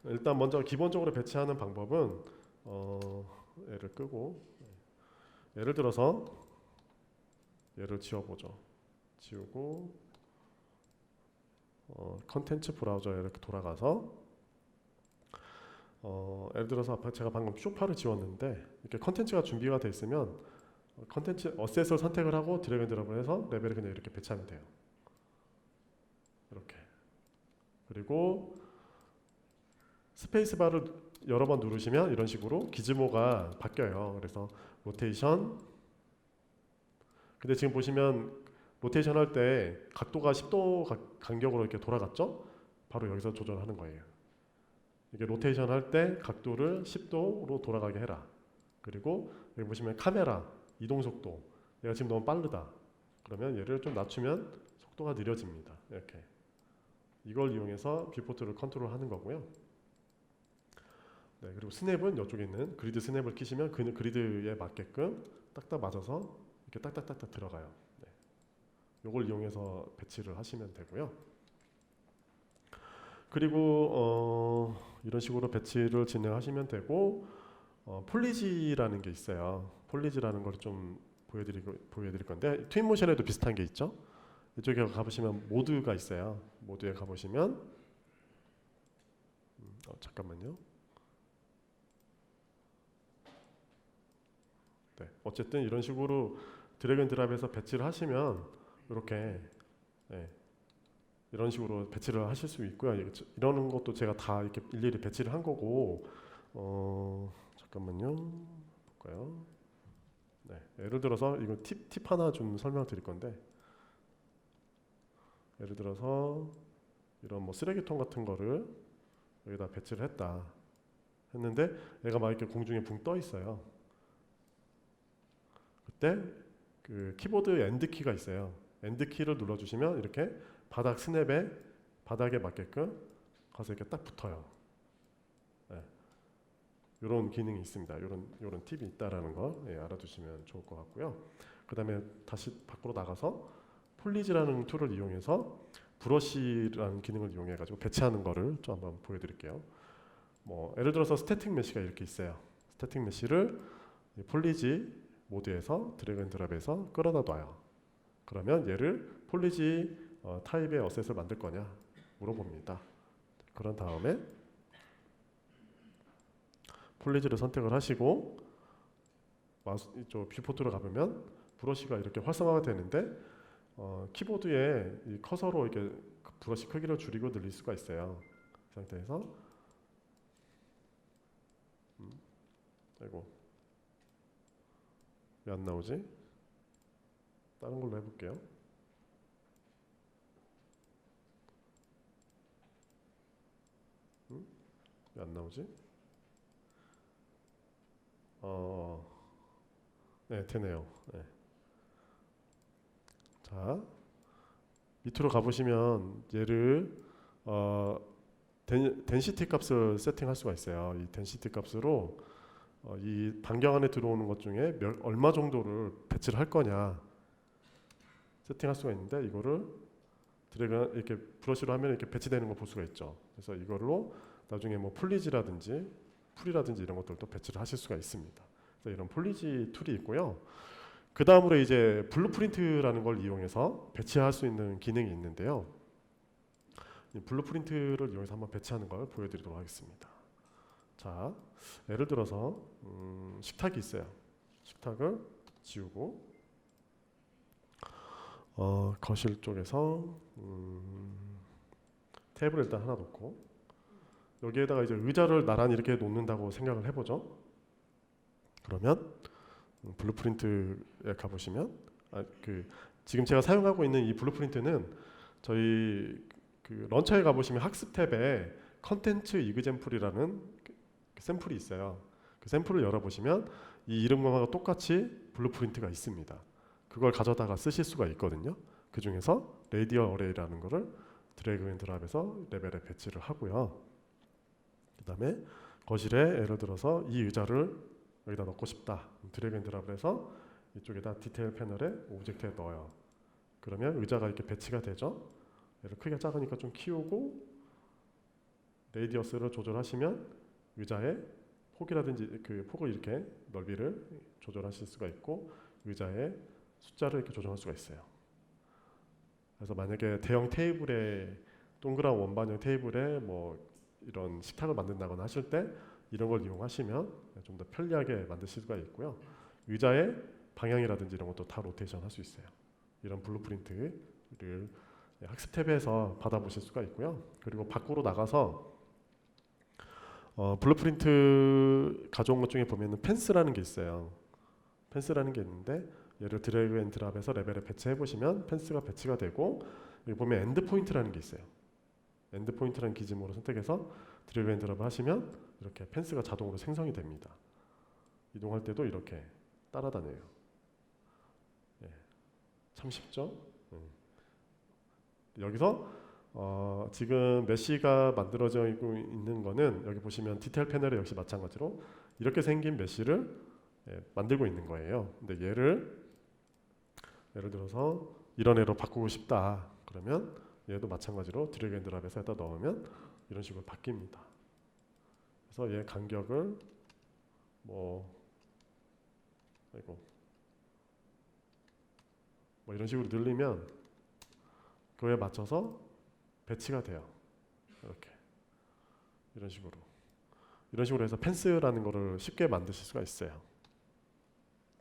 일단 먼저 기본적으로 배치하는 방법은 얘를 끄고 예를 들어서 얘를 지워보죠. 지우고 컨텐츠 브라우저에 이렇게 돌아가서 예를 들어서 제가 방금 쇼파를 지웠는데 이렇게 컨텐츠가 준비가 되어 있으면 컨텐츠 어셋을 선택을 하고 드래그 앤 드롭을 해서 레벨을 그냥 이렇게 배치하면 돼요. 이렇게. 그리고 스페이스바를 여러 번 누르시면 이런 식으로 기즈모가 바뀌어요. 그래서 로테이션. 근데 지금 보시면 로테이션 할 때 각도가 10도 간격으로 이렇게 돌아갔죠? 바로 여기서 조절하는 거예요. 이게 로테이션 할 때 각도를 10도로 돌아가게 해라. 그리고 여기 보시면 카메라 이동 속도. 얘가 지금 너무 빠르다. 그러면 얘를 좀 낮추면 속도가 느려집니다. 이렇게. 이걸 이용해서 뷰포트를 컨트롤하는 거고요. 네, 그리고 스냅은 이쪽에 있는 그리드 스냅을 키시면 그 그리드에 맞게끔 딱딱 맞아서 이렇게 딱딱딱딱 들어가요. 네. 이걸 이용해서 배치를 하시면 되고요. 그리고 이런 식으로 배치를 진행하시면 되고, 폴리지라는 게 있어요. 폴리지라는 걸 좀 보여드릴 건데, 트윈모션에도 비슷한 게 있죠. 이쪽에 가보시면 모드가 있어요. 모드에 가보시면 잠깐만요. 네, 어쨌든 이런 식으로 드래그 앤 드랍해서 배치를 하시면 이렇게 네, 이런 식으로 배치를 하실 수 있고요. 이런 것도 제가 다 이렇게 일일이 배치를 한 거고, 잠깐만요. 볼까요? 네, 예를 들어서 이거 팁 하나 좀 설명드릴 건데, 예를 들어서 이런 뭐 쓰레기통 같은 거를 여기다 배치를 했는데 얘가 막 이렇게 공중에 붕 떠 있어요. 그때 그 키보드 엔드 키가 있어요. 엔드 키를 눌러주시면 이렇게 바닥 스냅에 바닥에 맞게끔 가서 이렇게 딱 붙어요. 네. 이런 기능이 있습니다. 이런 팁이 있다라는 거 알아두시면 좋을 것 같고요. 그 다음에 다시 밖으로 나가서 폴리지라는 툴을 이용해서 브러쉬라는 기능을 이용해 가지고 배치하는 거를 좀 한번 보여드릴게요. 뭐 예를 들어서 스태틱 메시가 이렇게 있어요. 스태틱 메시를 폴리지 모드에서 드래그 앤 드랍해서 끌어다 놔요. 그러면 얘를 폴리지 타입의 어셋을 만들 거냐 물어봅니다. 그런 다음에 폴리지를 선택을 하시고 이쪽 뷰포트로 가보면 브러쉬가 이렇게 활성화가 되는데 키보드에 이 커서로 이렇게 브러쉬 크기를 줄이고 늘릴 수가 있어요. 이 상태에서 아이고 왜 안 나오지? 다른 걸로 해볼게요. 왜 안 나오지? 네, 되네요. 네. 자, 밑으로 가보시면 얘를 덴시티 값을 세팅할 수가 있어요. 이 덴시티 값으로 이 반경 안에 들어오는 것 중에 얼마 정도를 배치를 할 거냐 세팅할 수가 있는데 이거를 드래그 이렇게 브러쉬로 하면 이렇게 배치되는 걸 볼 수가 있죠. 그래서 이걸로 나중에 뭐 폴리지라든지 풀이라든지 이런 것들도 배치를 하실 수가 있습니다. 그래서 이런 폴리지 툴이 있고요. 그 다음으로 이제 블루프린트라는 걸 이용해서 배치할 수 있는 기능이 있는데요. 이 블루프린트를 이용해서 한번 배치하는 걸 보여드리도록 하겠습니다. 자, 예를 들어서 식탁이 있어요. 식탁을 지우고 거실 쪽에서 테이블을 일단 하나 놓고 여기에다가 이제 의자를 나란히 이렇게 놓는다고 생각을 해보죠. 그러면 블루프린트에 가보시면 지금 제가 사용하고 있는 이 블루프린트는 저희 그 런처에 가보시면 학습 탭에 컨텐츠 이그젠플이라는 샘플이 있어요. 그 샘플을 열어보시면 이 이름과 똑같이 블루프린트가 있습니다. 그걸 가져다가 쓰실 수가 있거든요. 그 중에서 레디얼 어레이라는 거를 드래그 앤 드랍해서 레벨에 배치를 하고요. 그 다음에 거실에 예를 들어서 이 의자를 여기다 넣고 싶다. 드래그 앤 드랍을 해서 이쪽에다 디테일 패널에 오브젝트에 넣어요. 그러면 의자가 이렇게 배치가 되죠. 얘를 크기가 작으니까 좀 키우고 레디어스를 조절하시면 의자의 폭이라든지 그 폭을 이렇게 넓이를 조절하실 수가 있고 의자의 숫자를 이렇게 조정할 수가 있어요. 그래서 만약에 대형 테이블에 동그란 원반형 테이블에 뭐 이런 식탁을 만든다거나 하실 때 이런 걸 이용하시면 좀 더 편리하게 만드실 수가 있고요. 의자의 방향이라든지 이런 것도 다 로테이션 할 수 있어요. 이런 블루프린트를 학습 탭에서 받아보실 수가 있고요. 그리고 밖으로 나가서 블루프린트 가져온 것 중에 보면은 펜스라는 게 있어요. 펜스라는 게 있는데 얘를 드래그 앤 드랍해서 레벨에 배치해 보시면 펜스가 배치가 되고 여기 보면 엔드 포인트라는 게 있어요. 엔드 포인트라는 기준으로 선택해서 드래그 앤 드랍을 하시면 이렇게 펜스가 자동으로 생성이 됩니다. 이동할 때도 이렇게 따라다녀요. 예, 참 쉽죠? 여기서 지금 메시가 만들어져 있는 거는 여기 보시면 디테일 패널에 역시 마찬가지로 이렇게 생긴 메시를 만들고 있는 거예요. 근데 얘를 예를 들어서 이런 애로 바꾸고 싶다. 그러면 얘도 마찬가지로 드래그 앤 드랍해서 여기다 넣으면 이런 식으로 바뀝니다. 그래서 얘 간격을 아이고, 이런 식으로 늘리면 그거에 맞춰서 배치가 돼요. 이렇게 이런 식으로 해서 펜스라는 거를 쉽게 만드실 수가 있어요.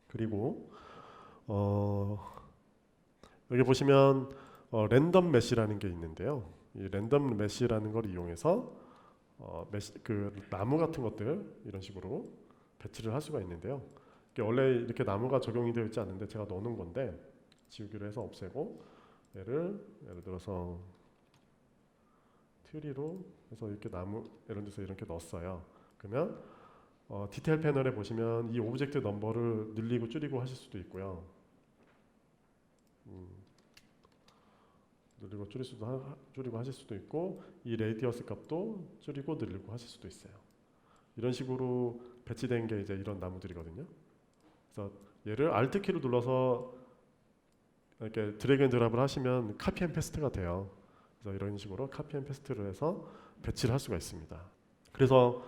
그리고 여기 보시면 랜덤 메시라는 게 있는데요. 이 랜덤 메시라는 걸 이용해서 그 나무 같은 것들 이런 식으로 배치를 할 수가 있는데요. 원래 이렇게 나무가 적용이 되어 있지 않는데 제가 넣어놓은 건데 지우기로 해서 없애고 예를 들어서 트리로 해서 이렇게 나무 예를 들어서 이렇게 넣었어요. 그러면 디테일 패널에 보시면 이 오브젝트 넘버를 늘리고 줄이고 하실 수도 있고요. 늘리고 줄이고 하실 수도 있고 이 레디어스 값도 줄이고 늘리고 하실 수도 있어요. 이런 식으로 배치된 게 이제 이런 나무들이거든요. 그래서 얘를 Alt 키를 눌러서 이렇게 드래그 앤 드랍을 하시면 카피 앤 페스트가 돼요. 그래서 이런 식으로 카피 앤 페스트를 해서 배치를 할 수가 있습니다. 그래서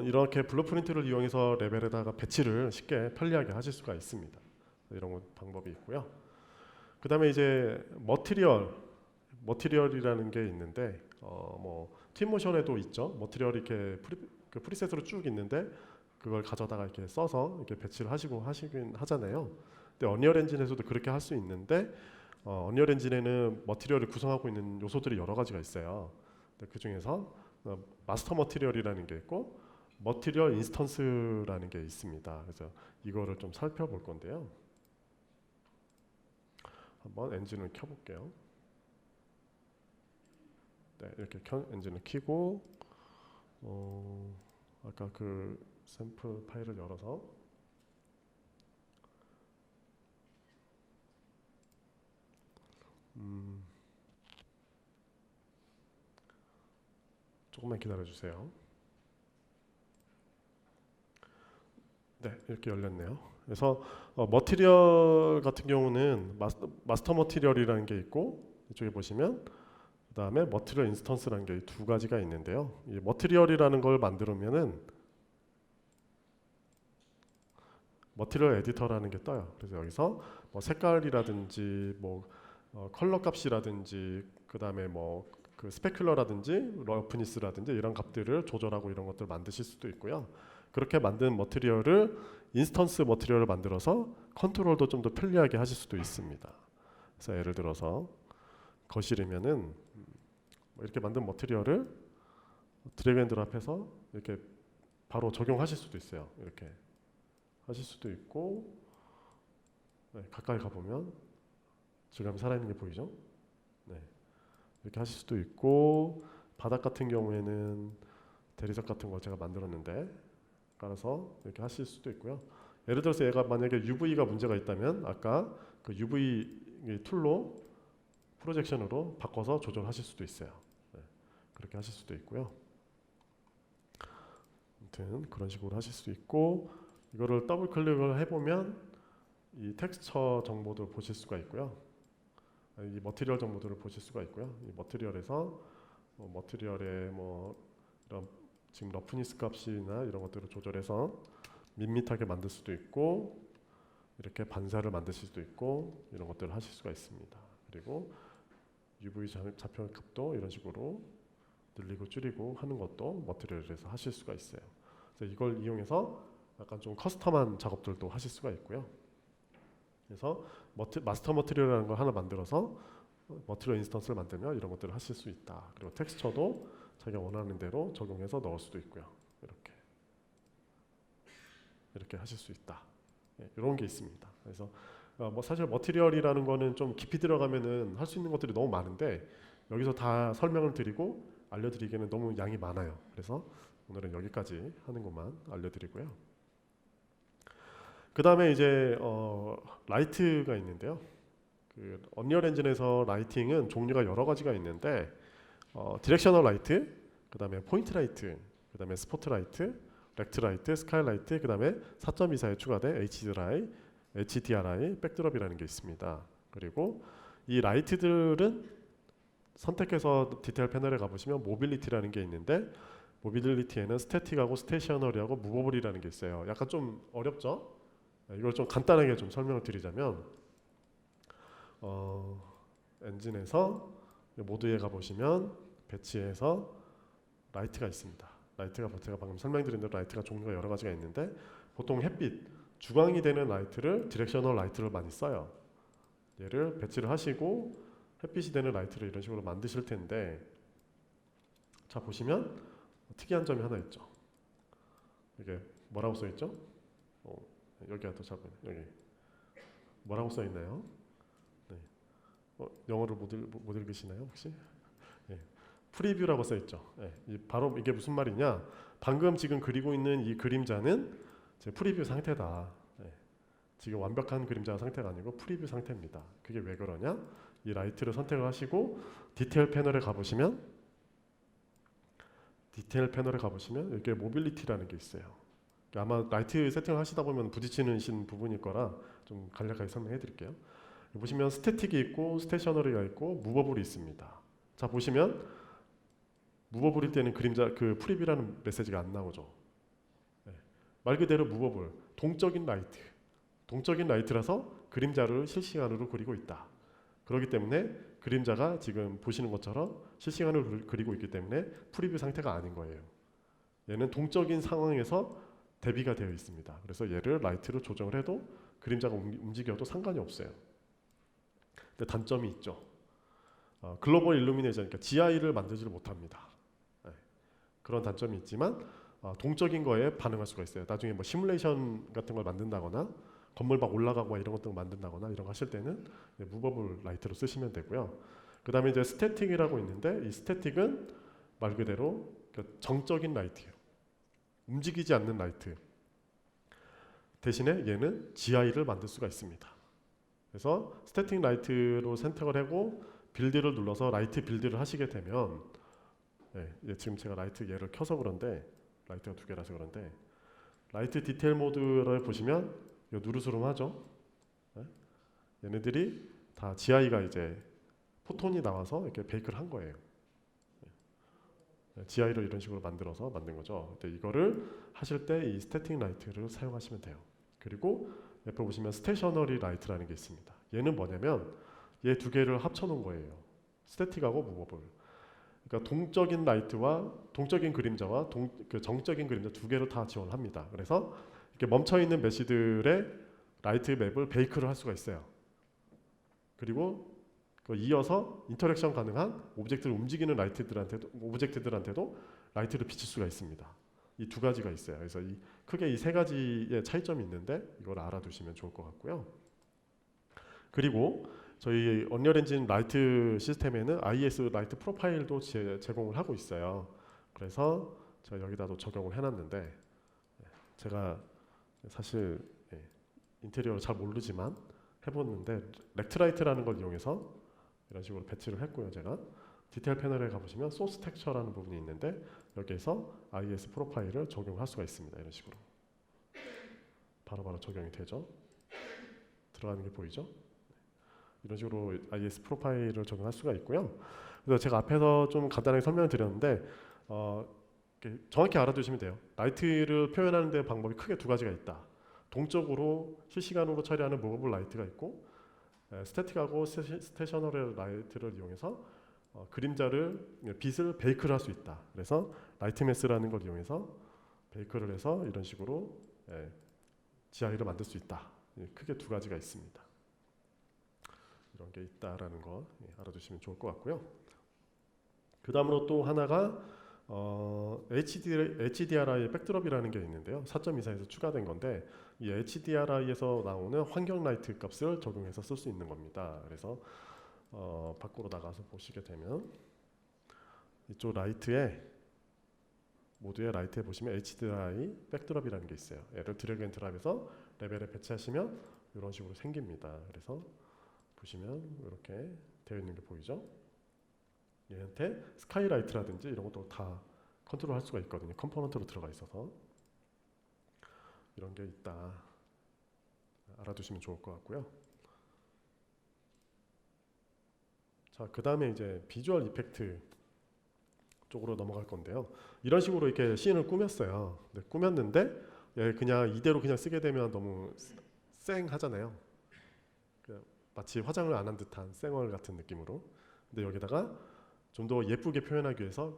이렇게 블루프린트를 이용해서 레벨에다가 배치를 쉽게 편리하게 하실 수가 있습니다. 이런 방법이 있고요. 그 다음에 이제 머티리얼이라는 게 있는데 트윈모션에도 있죠. 머티리얼이 이렇게 프리셋으로 쭉 있는데 그걸 가져다가 이렇게 써서 이렇게 배치를 하시긴 하잖아요. 근데 언리얼 엔진에서도 그렇게 할 수 있는데 언리얼 엔진에는 머티리얼을 구성하고 있는 요소들이 여러 가지가 있어요. 그 중에서 마스터 머티리얼이라는 게 있고 머티리얼 인스턴스라는 게 있습니다. 그래서 이거를 좀 살펴볼 건데요. 한번 엔진을 켜볼게요. 네, 이렇게 엔진을 켜고 아까 그 샘플 파일을 열어서 조금만 기다려주세요. 네, 이렇게 열렸네요. 그래서 머티리얼 같은 경우는 마스터 머티리얼이라는 게 있고 이쪽에 보시면 그 다음에 머티리얼 인스턴스라는 게 두 가지가 있는데요. 이 머티리얼이라는 걸 만들면은 머티리얼 에디터라는 게 떠요. 그래서 여기서 색깔이라든지 컬러 값이라든지 그 다음에 그 스페큘러라든지 러프니스라든지 이런 값들을 조절하고 이런 것들을 만드실 수도 있고요. 그렇게 만든 머티리얼을 인스턴스 머티리얼을 만들어서 컨트롤도 좀 더 편리하게 하실 수도 있습니다. 그래서 예를 들어서 거실이면은 이렇게 만든 머티리얼을 드래그 앤 드랍해서 이렇게 바로 적용하실 수도 있어요. 이렇게 하실 수도 있고 가까이 가보면 질감이 살아있는 게 보이죠? 네. 이렇게 하실 수도 있고 바닥 같은 경우에는 대리석 같은 거 제가 만들었는데 깔아서 이렇게 하실 수도 있고요. 예를 들어서 얘가 만약에 UV가 문제가 있다면 아까 그 UV 툴로 프로젝션으로 바꿔서 조절하실 수도 있어요. 네. 그렇게 하실 수도 있고요. 아무튼 그런 식으로 하실 수 있고 이거를 더블 클릭을 해보면 이 텍스처 정보도 보실 수가 있고요. 이 머티리얼 정보들을 보실 수가 있고요. 이 머티리얼에서 머티리얼의 이런 지금 러프니스 값이나 이런 것들을 조절해서 밋밋하게 만들 수도 있고 이렇게 반사를 만드실 수도 있고 이런 것들을 하실 수가 있습니다. 그리고 UV 좌표 값도 이런 식으로 늘리고 줄이고 하는 것도 머티리얼에서 하실 수가 있어요. 그래서 이걸 이용해서 약간 좀 커스텀한 작업들도 하실 수가 있고요. 그래서 마스터 머티리얼이라는 걸 하나 만들어서 머티리얼 인스턴스를 만들면 이런 것들을 하실 수 있다. 그리고 텍스처도 자기가 원하는 대로 적용해서 넣을 수도 있고요. 이렇게 하실 수 있다. 네, 이런 게 있습니다. 그래서 사실 머티리얼이라는 거는 좀 깊이 들어가면은 할 수 있는 것들이 너무 많은데 여기서 다 설명을 드리고 알려드리기에는 너무 양이 많아요. 그래서 오늘은 여기까지 하는 것만 알려드리고요. 그 다음에 이제 라이트가 있는데요. 그 언리얼 엔진에서 라이팅은 종류가 여러 가지가 있는데 디렉셔널 라이트, 그 다음에 포인트 라이트, 그 다음에 스포트 라이트, 렉트 라이트, 스카이 라이트, 그 다음에 4.24에 추가된 HD 드라이, HDRI 백드롭이라는 게 있습니다. 그리고 이 라이트들은 선택해서 디테일 패널에 가보시면 모빌리티라는 게 있는데, 모빌리티에는 스태틱하고 스테이셔너리하고 무버블이라는 게 있어요. 약간 좀 어렵죠? 이걸 좀 간단하게 좀 설명을 드리자면, 엔진에서 모드에 가보시면 배치에서 라이트가 있습니다. 라이트가 제가 방금 설명드린 대로 라이트가 종류가 여러 가지가 있는데, 보통 햇빛, 주광이 되는 라이트를 디렉셔널 라이트를 많이 써요. 얘를 배치를 하시고 햇빛이 되는 라이트를 이런 식으로 만드실 텐데, 자 보시면 특이한 점이 하나 있죠. 이게 뭐라고 써 있죠? 여기가 더 잘 보이네. 여기 뭐라고 써 있나요? 네. 영어를 못 읽으시나요 혹시? 네. 프리뷰라고 써 있죠. 네. 바로 이게 무슨 말이냐? 방금 지금 그리고 있는 이 그림자는 제 프리뷰 상태다. 네. 지금 완벽한 그림자 상태가 아니고 프리뷰 상태입니다. 그게 왜 그러냐? 이 라이트를 선택을 하시고 디테일 패널에 가보시면 이렇게 모빌리티라는 게 있어요. 아마 라이트 세팅을 하시다 보면 부딪히는 부분일 거라 좀 간략하게 설명해 드릴게요. 보시면 스태틱이 있고 스테이셔너리가 있고 무버블이 있습니다. 자 보시면 무버블일 때는 그림자 그 프리뷰라는 메시지가 안 나오죠. 네. 말 그대로 무버블, 동적인 라이트라서 그림자를 실시간으로 그리고 있다. 그렇기 때문에 그림자가 지금 보시는 것처럼 실시간으로 그리고 있기 때문에 프리뷰 상태가 아닌 거예요. 얘는 동적인 상황에서 대비가 되어 있습니다. 그래서 얘를 라이트로 조정을 해도 그림자가 움직여도 상관이 없어요. 근데 단점이 있죠. 글로벌 일루미네이션, 그러니까 GI를 만들지를 못합니다. 네. 그런 단점이 있지만 동적인 거에 반응할 수가 있어요. 나중에 뭐 시뮬레이션 같은 걸 만든다거나 건물 막 올라가고 이런 것들 만든다거나 이런 거 하실 때는 무버블 라이트로 쓰시면 되고요. 그 다음에 이제 스태틱이라고 있는데, 이 스태틱은 말 그대로 정적인 라이트예요. 움직이지 않는 라이트. 대신에 얘는 GI를 만들 수가 있습니다. 그래서 스태틱 라이트로 선택을 하고 빌드를 눌러서 라이트 빌드를 하시게 되면, 지금 제가 라이트 얘를 켜서 그런데 라이트가 두 개라서 그런데 라이트 디테일 모드를 보시면 누르스름하죠. 얘네들이 다 GI가 이제 포톤이 나와서 이렇게 베이크를 한 거예요. GI를 이런 식으로 만들어서 만든 거죠. 근데 이거를 하실 때 이 스태틱 라이트를 사용하시면 돼요. 그리고 옆에 보시면 스테이셔너리 라이트라는 게 있습니다. 얘는 뭐냐면 얘 두 개를 합쳐 놓은 거예요. 스태틱하고 무버블. 그러니까 동적인 라이트와 동적인 그림자와 그 정적인 그림자 두 개를 다 지원을 합니다. 그래서 이렇게 멈춰 있는 메시들의 라이트 맵을 베이크를 할 수가 있어요. 그리고 이어서 인터랙션 가능한 오브젝트를 움직이는 오브젝트들한테도 라이트를 비칠 수가 있습니다. 이 두 가지가 있어요. 그래서 크게 이 세 가지의 차이점이 있는데 이걸 알아두시면 좋을 것 같고요. 그리고 저희 언리얼 엔진 라이트 시스템에는 IS 라이트 프로파일도 제공을 하고 있어요. 그래서 제가 여기다도 적용을 해놨는데, 제가 사실 인테리어를 잘 모르지만 해봤는데 렉트라이트라는 걸 이용해서 이런 식으로 배치를 했고요. 제가 디테일 패널에 가보시면 소스 텍스처라는 부분이 있는데 여기에서 IS 프로파일을 적용할 수가 있습니다. 이런 식으로 바로바로 적용이 되죠. 들어가는 게 보이죠? 이런 식으로 IS 프로파일을 적용할 수가 있고요. 그래서 제가 앞에서 좀 간단하게 설명을 드렸는데 정확히 알아두시면 돼요. 라이트를 표현하는 데 방법이 크게 두 가지가 있다. 동적으로 실시간으로 처리하는 무버블 라이트가 있고, 스태틱하고 스테이셔너리 라이트를 이용해서 빛을 베이크를 할 수 있다. 그래서 라이트 매스라는 걸 이용해서 베이크를 해서 이런 식으로 GI를 만들 수 있다. 크게 두 가지가 있습니다. 이런 게 있다라는 거 알아두시면 좋을 것 같고요. 그 다음으로 또 하나가 HDRI 백드롭이라는 게 있는데요. 4.24에서 추가된 건데, 이 HDRI에서 나오는 환경 라이트 값을 적용해서 쓸 수 있는 겁니다. 그래서 밖으로 나가서 보시게 되면 이쪽 모두의 라이트에 보시면 HDRI 백드롭이라는 게 있어요. 얘를 드래그 앤 드랍해서 레벨에 배치하시면 이런 식으로 생깁니다. 그래서 보시면 이렇게 되어 있는 게 보이죠? 얘한테 스카이라이트라든지 이런 것도 다 컨트롤할 수가 있거든요. 컴포넌트로 들어가 있어서 이런 게 있다. 알아두시면 좋을 것 같고요. 자, 그 다음에 이제 비주얼 이펙트 쪽으로 넘어갈 건데요. 이런 식으로 이렇게 씬을 꾸몄어요. 네, 꾸몄는데 그냥 이대로 그냥 쓰게 되면 너무 쌩하잖아요. 마치 화장을 안 한 듯한 쌩얼 같은 느낌으로. 근데 여기다가 좀 더 예쁘게 표현하기 위해서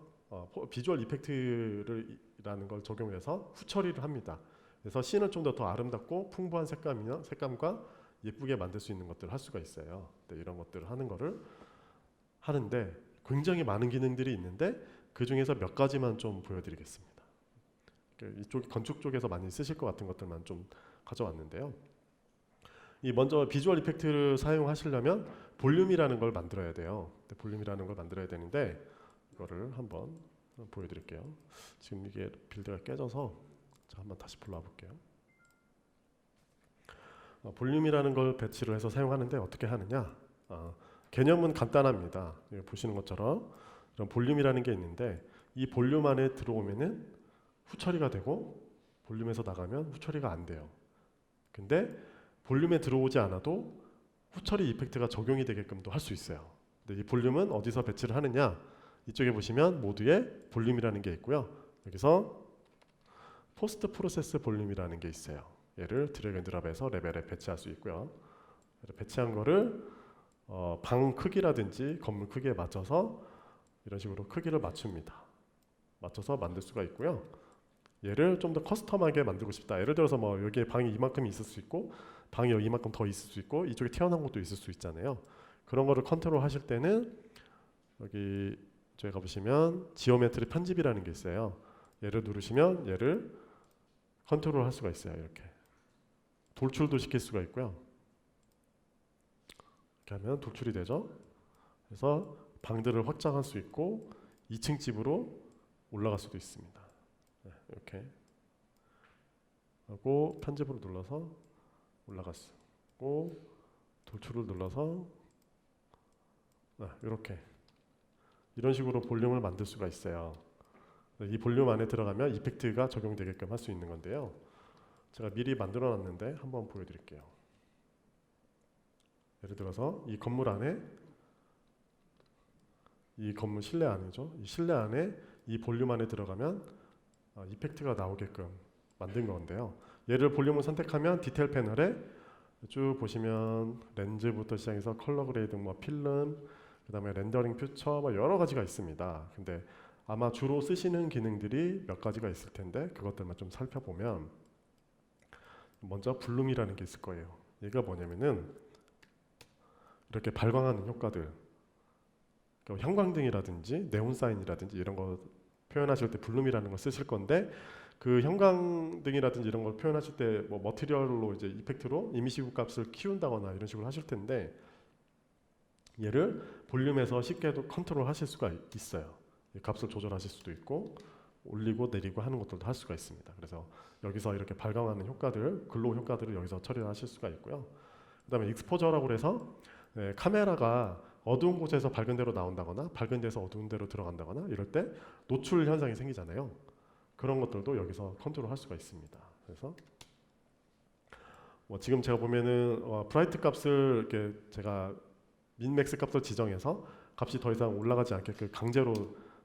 비주얼 이펙트라는 걸 적용해서 후처리를 합니다. 그래서 씬을 좀 더 아름답고 풍부한 색감과 예쁘게 만들 수 있는 것들을 할 수가 있어요. 네, 이런 것들을 하는 거를 하는데 굉장히 많은 기능들이 있는데 그 중에서 몇 가지만 좀 보여드리겠습니다. 이쪽 건축 쪽에서 많이 쓰실 것 같은 것들만 좀 가져왔는데요. 이 먼저 비주얼 이펙트를 사용하시려면 볼륨이라는 걸 만들어야 돼요. 볼륨이라는 걸 만들어야 되는데 이거를 한번 보여드릴게요. 지금 이게 빌드가 깨져서 자, 한번 다시 불러와 볼게요. 볼륨이라는 걸 배치를 해서 사용하는데 어떻게 하느냐? 개념은 간단합니다. 보시는 것처럼 이런 볼륨이라는 게 있는데 이 볼륨 안에 들어오면은 후처리가 되고 볼륨에서 나가면 후처리가 안 돼요. 근데 볼륨에 들어오지 않아도 후처리 이펙트가 적용이 되게끔도 할 수 있어요. 근데 이 볼륨은 어디서 배치를 하느냐? 이쪽에 보시면 모드에 볼륨이라는 게 있고요. 여기서 포스트 프로세스 볼륨이라는 게 있어요. 얘를 드래그 앤 드랍해서 레벨에 배치할 수 있고요. 배치한 거를 방 크기라든지 건물 크기에 맞춰서 이런 식으로 크기를 맞춥니다. 맞춰서 만들 수가 있고요. 얘를 좀 더 커스텀하게 만들고 싶다. 예를 들어서 뭐 여기에 방이 이만큼 있을 수 있고 방이 여기 이만큼 더 있을 수 있고 이쪽에 튀어나온 것도 있을 수 있잖아요. 그런 거를 컨트롤 하실 때는 여기 저희가 보시면 지오메트리 편집이라는 게 있어요. 얘를 누르시면 얘를 컨트롤 할 수가 있어요. 이렇게 돌출도 시킬 수가 있고요. 이렇게 하면 돌출이 되죠. 그래서 방들을 확장할 수 있고 2층 집으로 올라갈 수도 있습니다. 네, 이렇게 하고 편집으로 눌러서 올라갈 수 있고 돌출을 눌러서 이렇게 이런 식으로 볼륨을 만들 수가 있어요. 이 볼륨 안에 들어가면 이펙트가 적용되게끔 할 수 있는 건데요. 제가 미리 만들어 놨는데 한번 보여드릴게요. 예를 들어서 이 건물 안에 이 건물 실내 안이죠. 이 실내 안에 이 볼륨 안에 들어가면 이펙트가 나오게끔 만든 건데요. 얘를 볼륨을 선택하면 디테일 패널에 쭉 보시면 렌즈부터 시작해서 컬러 그레이딩, 뭐 필름, 그 다음에 렌더링 퓨처 뭐 여러 가지가 있습니다. 근데 아마 주로 쓰시는 기능들이 몇 가지가 있을 텐데 그것들만 좀 살펴보면 먼저 블룸이라는 게 있을 거예요. 얘가 뭐냐면은 이렇게 발광하는 효과들, 그러니까 형광등이라든지 네온사인이라든지 이런 거 표현하실 때 블룸이라는 걸 쓰실 건데 그 형광등이라든지 이런 걸 표현하실 때 뭐 머티리얼로 이제 이펙트로 이미시브 값을 키운다거나 이런 식으로 하실 텐데 얘를 볼륨에서 쉽게도 컨트롤 하실 수가 있어요. 값을 조절하실 수도 있고 올리고 내리고 하는 것들도 할 수가 있습니다. 그래서 여기서 이렇게 발광하는 효과들, 글로우 효과들을 여기서 처리하실 수가 있고요. 그 다음에 익스포저라고 해서 카메라가 어두운 곳에서 밝은 데로 나온다거나 밝은 데서 어두운 데로 들어간다거나 이럴 때 노출 현상이 생기잖아요. 그런 것들도 여기서 컨트롤 할 수가 있습니다. 그래서 뭐 지금 제가 보면은 브라이트 값을 이렇게 제가 민맥스 값을 지정해서 값이 더 이상 올라가지 않게끔 강제로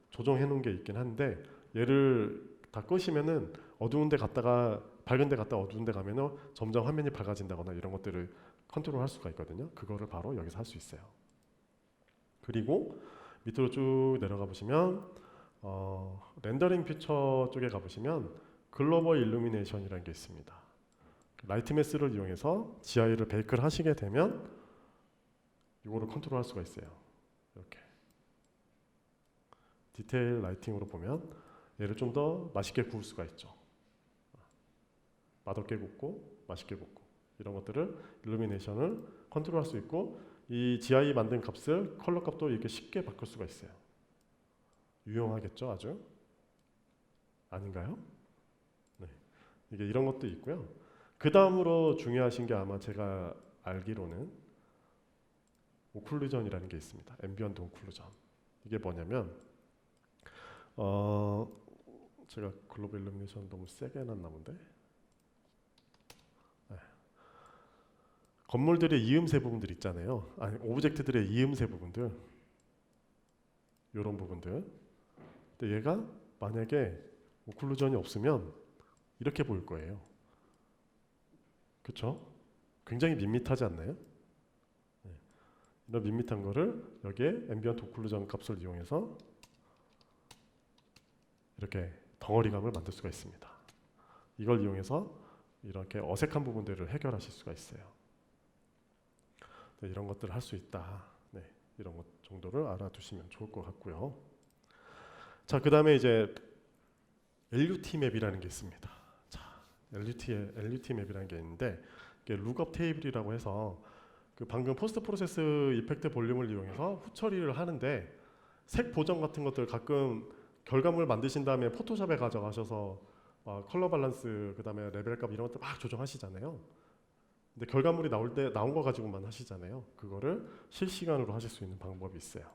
조정해 놓은 게 있긴 한데 얘를 다 끄시면은 어두운 데 갔다가 밝은 데 갔다 어두운 데 가면은 점점 화면이 밝아진다거나 이런 것들을 컨트롤 할 수가 있거든요. 그거를 바로 여기서 할 수 있어요. 그리고 밑으로 쭉 내려가 보시면 렌더링 퓨처 쪽에 가보시면 글로벌 일루미네이션이라는 게 있습니다. 라이트 매스를 이용해서 GI를 베이크를 하시게 되면 이거를 컨트롤 할 수가 있어요. 이렇게 디테일 라이팅으로 보면 얘를 좀 더 맛있게 구울 수가 있죠. 맛없게 굽고 맛있게 굽고 이런 것들을 일루미네이션을 컨트롤 할 수 있고 이 GI 만든 값을 컬러 값도 이렇게 쉽게 바꿀 수가 있어요. 유용하겠죠, 아주? 아닌가요? 네. 이게 이런 것도 있고요. 그 다음으로 중요하신 게 아마 제가 알기로는 오클루전이라는 게 있습니다. 앰비언트 오클루전. 이게 뭐냐면 제가 글로벌 일루미네이션 너무 세게 해놨나 본데. 네. 건물들의 이음새 부분들 있잖아요. 아니, 오브젝트들의 이음새 부분들, 이런 부분들. 근데 얘가 만약에 오클루전이 없으면 이렇게 보일 거예요. 그렇죠? 굉장히 밋밋하지 않나요? 네. 이런 밋밋한 거를 여기에 앰비언트 오클루전 값을 이용해서 이렇게 덩어리감을 만들 수가 있습니다. 이걸 이용해서 이렇게 어색한 부분들을 해결하실 수가 있어요. 네, 이런 것들을 할 수 있다. 네, 이런 것 정도를 알아두시면 좋을 것 같고요. 자, 그 다음에 이제 LUT 맵이라는 게 있습니다. 자, LUT 맵이라는 게 있는데 이게 룩업 테이블이라고 해서 그 방금 포스트 프로세스 이펙트 볼륨을 이용해서 후처리를 하는데 색 보정 같은 것들 가끔 결과물 만드신 다음에 포토샵에 가져가셔서 컬러 밸런스 그다음에 레벨 값 이런 것들 막 조정하시잖아요. 근데 결과물이 나온 거 가지고만 하시잖아요. 그거를 실시간으로 하실 수 있는 방법이 있어요.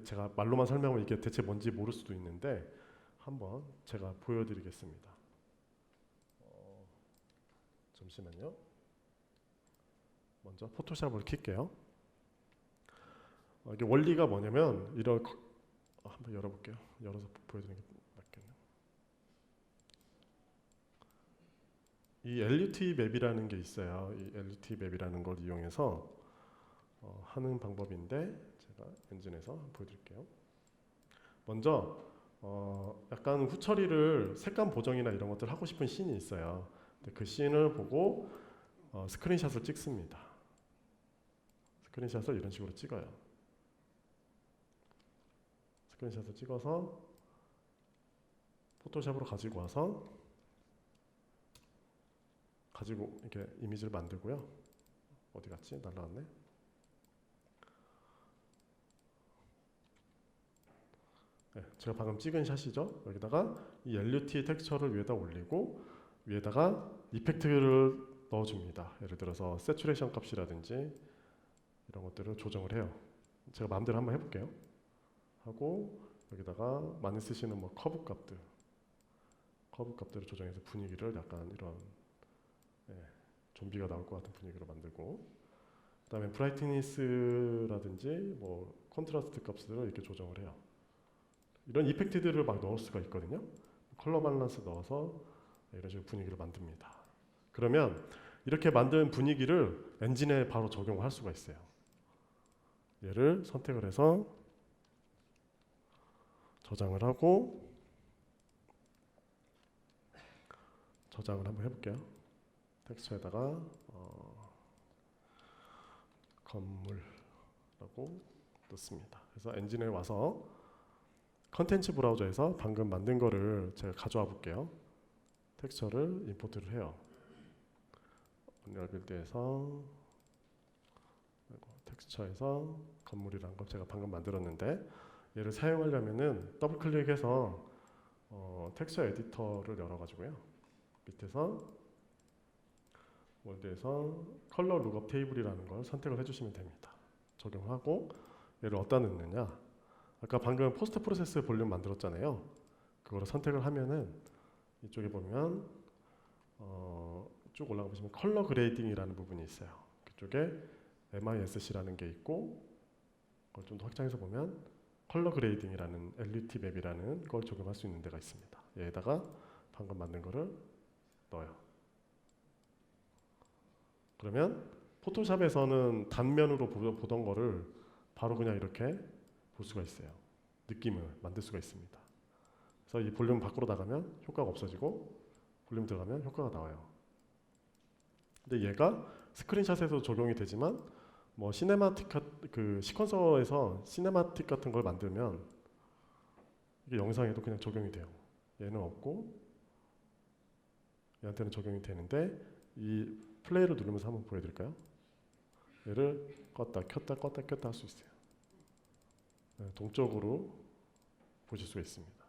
제가 말로만 설명하면 이게 대체 뭔지 모를 수도 있는데 한번 제가 보여드리겠습니다. 잠시만요. 먼저 포토샵을 킬게요. 이게 원리가 뭐냐면 이런 한번 열어볼게요. 열어서 보여드리는 게 낫겠네요. 이 LUT 맵이라는 게 있어요. 이 LUT 맵이라는 걸 이용해서 하는 방법인데 제가 엔진에서 보여드릴게요. 먼저 약간 후처리를 색감 보정이나 이런 것들 하고 싶은 씬이 있어요. 근데 그 씬을 보고 스크린샷을 찍습니다. 스크린샷을 이런 식으로 찍어요. 스크린샷을 찍어서 포토샵으로 가지고 와서 이렇게 이미지를 만들고요. 어디 갔지? 날라갔네. 네, 제가 방금 찍은 샷이죠. 여기다가 이 LUT 텍스처를 위에다 올리고 위에다가 이펙트를 넣어줍니다. 예를 들어서 세츄레이션 값이라든지 이런 것들을 조정을 해요. 제가 마음대로 한번 해볼게요. 하고 여기다가 많이 쓰시는 뭐 커브 값들을 조정해서 분위기를 약간 이런 좀비가 나올 것 같은 분위기로 만들고, 그다음에 브라이트니스라든지 뭐 컨트라스트 값들을 이렇게 조정을 해요. 이런 이펙트들을 막 넣을 수가 있거든요. 컬러 밸런스 넣어서 이런 식으로 분위기를 만듭니다. 그러면 이렇게 만든 분위기를 엔진에 바로 적용할 수가 있어요. 얘를 선택을 해서 저장을 하고 저장을 한번 해볼게요. 텍스처에다가 건물라고 넣습니다. 그래서 엔진에 와서 컨텐츠 브라우저에서 방금 만든 거를 제가 가져와 볼게요. 텍스처를 임포트를 해요. 언리얼 빌드에서 텍스처에서 건물이라는 걸 제가 방금 만들었는데 얘를 사용하려면은 더블 클릭해서 텍스처 에디터를 열어가지고요. 밑에서 월드에서 컬러 룩업 테이블이라는 걸 선택을 해주시면 됩니다. 적용하고 얘를 어디다 넣느냐? 아까 방금 포스트 프로세스 볼륨 만들었잖아요. 그거를 선택을 하면은 이쪽에 보면 쭉 올라가 보시면 컬러 그레이딩이라는 부분이 있어요. 그쪽에 MISC라는 게 있고 그걸 좀 더 확장해서 보면 컬러 그레이딩이라는 LUT 맵이라는 걸 적용할 수 있는 데가 있습니다. 얘에다가 방금 만든 거를 넣어요. 그러면 포토샵에서는 단면으로 보던 거를 바로 그냥 이렇게 볼 수가 있어요. 느낌을 만들 수가 있습니다. 그래서 이 볼륨 밖으로 나가면 효과가 없어지고 볼륨 들어가면 효과가 나와요. 근데 얘가 스크린샷에서 적용이 되지만 뭐 시네마틱 그 시퀀서에서 시네마틱 같은 걸 만들면 이게 영상에도 그냥 적용이 돼요. 얘는 없고 얘한테는 적용이 되는데 이 플레이를 누르면서 한번 보여드릴까요? 얘를 껐다 켰다 할 수 있어요. 네, 동적으로 보실 수가 있습니다.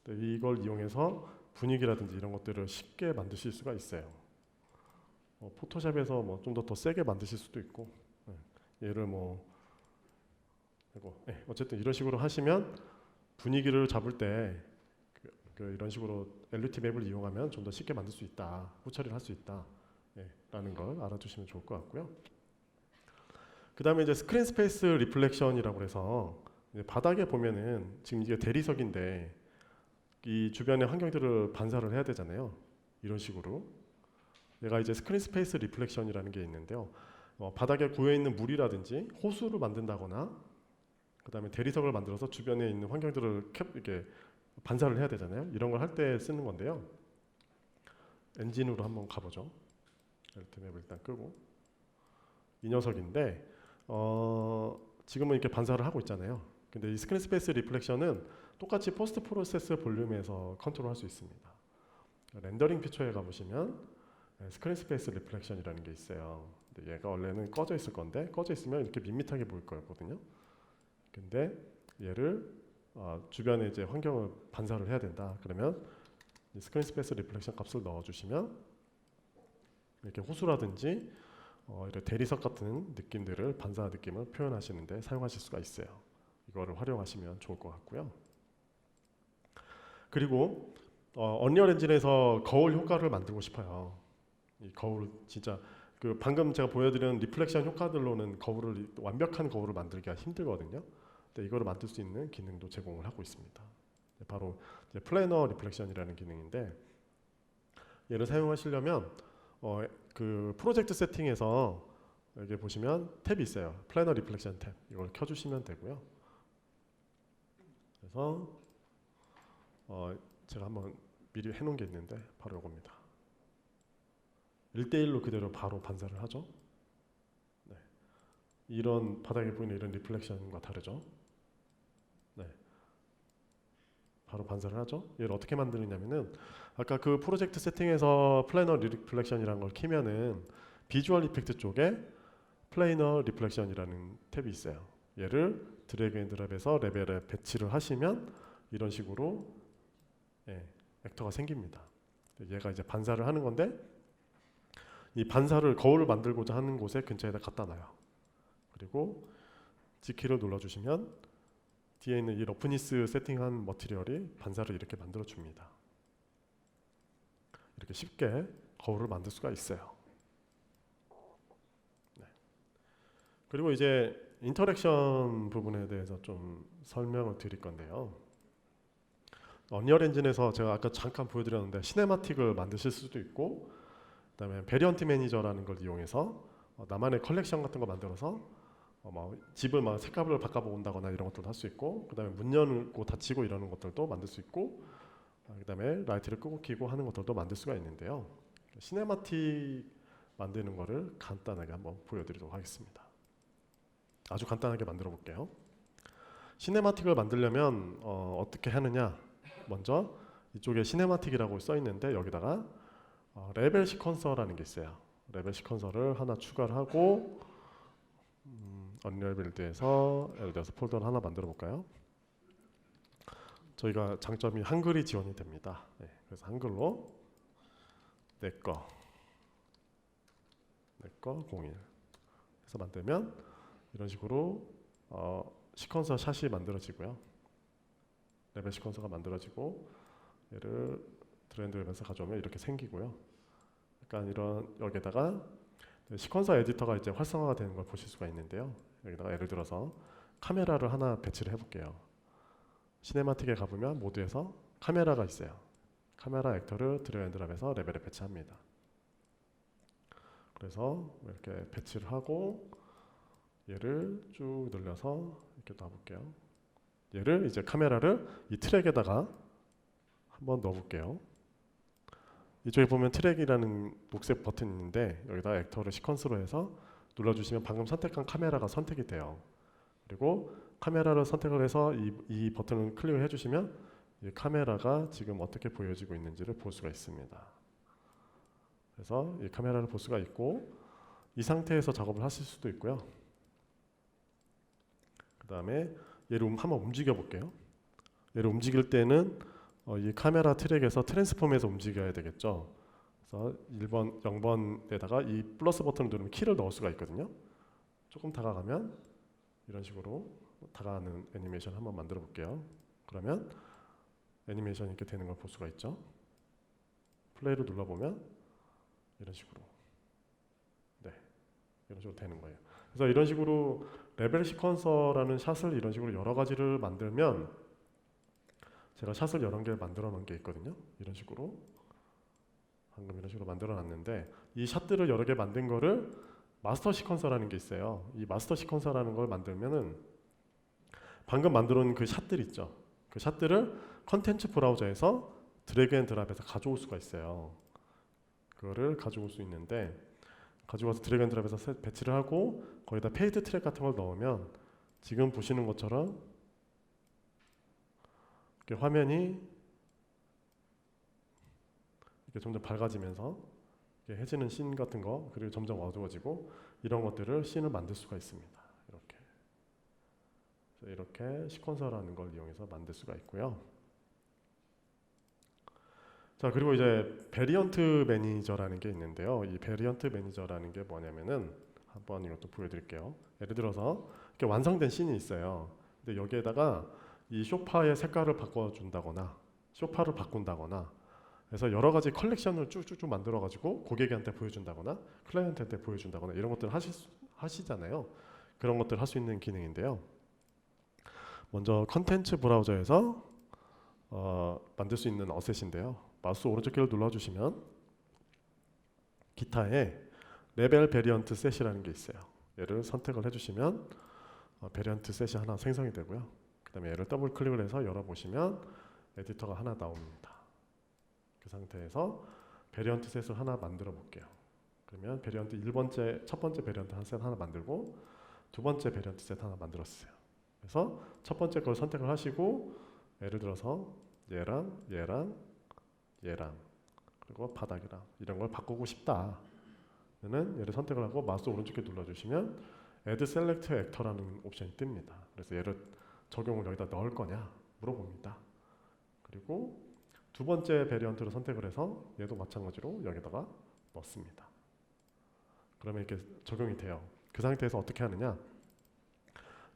네, 이걸 이용해서 분위기라든지 이런 것들을 쉽게 만드실 수가 있어요. 포토샵에서 뭐 좀 더 세게 만드실 수도 있고, 얘를 어쨌든 이런 식으로 하시면 분위기를 잡을 때 이런 식으로 LUT 맵을 이용하면 좀 더 쉽게 만들 수 있다, 후처리를 할 수 있다, 예, 라는 걸 알아두시면 좋을 것 같고요. 그 다음에 이제 스크린 스페이스 리플렉션이라고 해서 바닥에 보면은 지금 이게 대리석인데 이 주변의 환경들을 반사를 해야 되잖아요. 이런 식으로 얘가 이제 스크린 스페이스 리플렉션이라는 게 있는데요. 바닥에 고여 있는 물이라든지 호수를 만든다거나 그 다음에 대리석을 만들어서 주변에 있는 환경들을 이렇게 반사를 해야 되잖아요. 이런 걸 할 때 쓰는 건데요. 엔진으로 한번 가보죠. 엘트 맵을 일단 끄고 이 녀석인데 지금은 이렇게 반사를 하고 있잖아요. 근데 이 스크린 스페이스 리플렉션은 똑같이 포스트 프로세스 볼륨에서 컨트롤할 수 있습니다. 렌더링 피처에 가보시면 스크린 스페이스 리플렉션이라는 게 있어요. 근데 얘가 원래는 꺼져 있을 건데 꺼져 있으면 이렇게 밋밋하게 보일 거였거든요. 근데 얘를 주변에 이제 환경을 반사를 해야 된다. 그러면 이 스크린 스페이스 리플렉션 값을 넣어주시면 이렇게 호수라든지 이런 대리석 같은 느낌들을 반사 느낌을 표현하시는데 사용하실 수가 있어요. 이거를 활용하시면 좋을 것 같고요. 그리고 언리얼 엔진에서 거울 효과를 만들고 싶어요. 이 거울 진짜 그 방금 제가 보여드린 리플렉션 효과들로는 완벽한 거울을 만들기가 힘들거든요. 근데 이거를 만들 수 있는 기능도 제공을 하고 있습니다. 바로 이제 플래너 리플렉션이라는 기능인데 얘를 사용하시려면 그 프로젝트 세팅에서 여기 보시면 탭이 있어요. 플래너 리플렉션 탭. 이걸 켜주시면 되고요. 그래서 제가 한번 미리 해놓은 게 있는데 바로 이겁니다. 1대1로 그대로 바로 반사를 하죠. 네. 이런 바닥에 보이는 이런 리플렉션과 다르죠. 네. 바로 반사를 하죠. 얘를 어떻게 만드느냐면은 아까 그 프로젝트 세팅에서 플래너 리플렉션이라는 걸 키면은 비주얼 이펙트 쪽에 플래너 리플렉션이라는 탭이 있어요. 얘를 드래그 앤 드랍해서 레벨에 배치를 하시면 이런 식으로 액터가 생깁니다. 얘가 이제 반사를 하는 건데 이 반사를 거울을 만들고자 하는 곳에 근처에다 갖다 놔요. 그리고 G키를 눌러주시면 뒤에 있는 이 러프니스 세팅한 머티리얼이 반사를 이렇게 만들어 줍니다. 이렇게 쉽게 거울을 만들 수가 있어요. 네. 그리고 이제 인터랙션 부분에 대해서 좀 설명을 드릴 건데요. 언리얼 엔진에서 제가 아까 잠깐 보여드렸는데 시네마틱을 만드실 수도 있고 그다음에 베리언트 매니저라는 걸 이용해서 나만의 컬렉션 같은 거 만들어서 집을 막 색깔을 바꿔본다거나 이런 것들도 할 수 있고 그다음에 문 열고 닫히고 이러는 것들도 만들 수 있고 그다음에 라이트를 끄고 켜고 하는 것들도 만들 수가 있는데요. 시네마틱 만드는 거를 간단하게 한번 보여드리도록 하겠습니다. 아주 간단하게 만들어 볼게요. 시네마틱을 만들려면 어떻게 하느냐? 먼저 이쪽에 시네마틱이라고 써 있는데 여기다가 레벨 시퀀서라는 게 있어요. 레벨 시퀀서를 하나 추가를 하고 언리얼 빌드에서 예를 들어서 폴더를 하나 만들어 볼까요? 저희가 장점이 한글이 지원이 됩니다. 네, 그래서 한글로 내꺼 01 해서 만들면 이런 식으로 시퀀서 샷이 만들어지고요. 레벨 시퀀서가 만들어지고 얘를 드래그해서 가져오면 이렇게 생기고요. 약간 이런 여기에다가 시퀀서 에디터가 이제 활성화가 되는 걸 보실 수가 있는데요. 여기다가 예를 들어서 카메라를 하나 배치를 해볼게요. 시네마틱에 가보면 모드에서 카메라가 있어요. 카메라 액터를 드래그 앤 드랍해서 레벨에 배치합니다. 그래서 이렇게 배치를 하고 얘를 쭉 늘려서 이렇게 놔볼게요. 얘를 이제 카메라를 이 트랙에다가 한번 넣어볼게요. 이쪽에 보면 트랙이라는 녹색 버튼이 있는데 여기다 액터를 시퀀스로 해서 눌러주시면 방금 선택한 카메라가 선택이 돼요. 그리고 카메라를 선택을 해서 이 버튼을 클릭해 주시면 이 카메라가 지금 어떻게 보여지고 있는지를 볼 수가 있습니다. 그래서 이 카메라를 볼 수가 있고 이 상태에서 작업을 하실 수도 있고요. 그 다음에 얘를 한번 움직여 볼게요. 얘를 움직일 때는 이 카메라 트랙에서 트랜스폼해서 움직여야 되겠죠. 그래서 1번, 0번에다가 이 플러스 버튼을 누르면 키를 넣을 수가 있거든요. 조금 다가가면 이런 식으로 다가가는 애니메이션 한번 만들어 볼게요. 그러면 애니메이션이 이렇게 되는 걸 볼 수가 있죠. 플레이를 눌러보면 이런 식으로 이런 식으로 되는 거예요. 그래서 이런 식으로 레벨 시퀀서라는 샷을 이런 식으로 여러 가지를 만들면, 제가 샷을 여러 개 만들어 놓은 게 있거든요. 이런 식으로 방금 이런 식으로 만들어 놨는데, 이 샷들을 여러 개 만든 거를 마스터 시퀀서라는 게 있어요. 이 마스터 시퀀서라는 걸 만들면은 방금 만들어 놓은 그 샷들 있죠. 그 샷들을 컨텐츠 브라우저에서 드래그 앤 드랍해서 가져올 수가 있어요. 그거를 가져올 수 있는데, 가져와서 드래그 앤 드랍해서 배치를 하고 거기다 페이드 트랙 같은 걸 넣으면 지금 보시는 것처럼 이렇게 화면이 이렇게 점점 밝아지면서 이렇게 해지는 씬 같은 거, 그리고 점점 어두워지고, 이런 것들을 씬을 만들 수가 있습니다. 이렇게 시퀀서라는 걸 이용해서 만들 수가 있고요. 자, 그리고 이제 베리언트 매니저라는 게 있는데요. 이 베리언트 매니저라는 게 뭐냐면은, 한번 이것도 보여드릴게요. 예를 들어서 이렇게 완성된 씬이 있어요. 근데 여기에다가 이 쇼파의 색깔을 바꿔준다거나 쇼파를 바꾼다거나 해서 여러 가지 컬렉션을 쭉쭉쭉 만들어가지고 고객한테 보여준다거나 클라이언트한테 보여준다거나 이런 것들을 하시잖아요. 그런 것들을 할 수 있는 기능인데요. 먼저 컨텐츠 브라우저에서 만들 수 있는 어셋인데요. 마우스 오른쪽 키를 눌러주시면 기타에 레벨 베리언트 셋이라는 게 있어요. 얘를 선택을 해주시면 베리언트 셋이 하나 생성이 되고요. 그 다음에 얘를 더블 클릭을 해서 열어보시면 에디터가 하나 나옵니다. 그 상태에서 베리언트 셋을 하나 만들어 볼게요. 그러면 베리언트 첫 번째 베리언트 셋 하나 만들고, 두 번째 베리언트 셋 하나 만들었어요. 그래서 첫 번째 걸 선택을 하시고, 예를 들어서 얘랑 그리고 바닥이랑 이런 걸 바꾸고 싶다. 는 얘를 선택을 하고 마우스 오른쪽에 눌러주시면 Add Select Actor라는 옵션이 뜹니다. 그래서 얘를 적용을 여기다 넣을 거냐 물어봅니다. 그리고 두 번째 베리언트를 선택을 해서 얘도 마찬가지로 여기다가 넣습니다. 그러면 이렇게 적용이 돼요. 그 상태에서 어떻게 하느냐?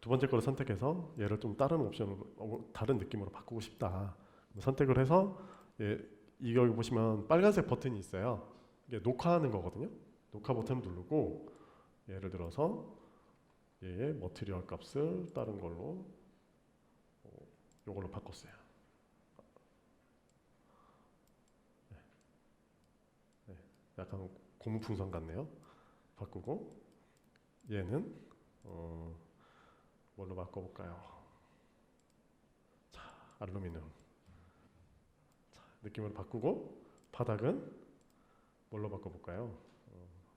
두 번째 거를 선택해서 얘를 좀 다른 옵션으로, 다른 느낌으로 바꾸고 싶다. 선택을 해서 이거 보시면 빨간색 버튼이 있어요. 이게 녹화하는 거거든요. 녹화 버튼을 누르고 예를 들어서 얘의 머티리얼 값을 다른 걸로 요걸로 바꿨어요. 약간 고무풍선 같네요. 바꾸고 얘는 뭘로 바꿔볼까요? 자, 알루미늄. 자, 느낌으로 바꾸고, 바닥은 뭘로 바꿔볼까요?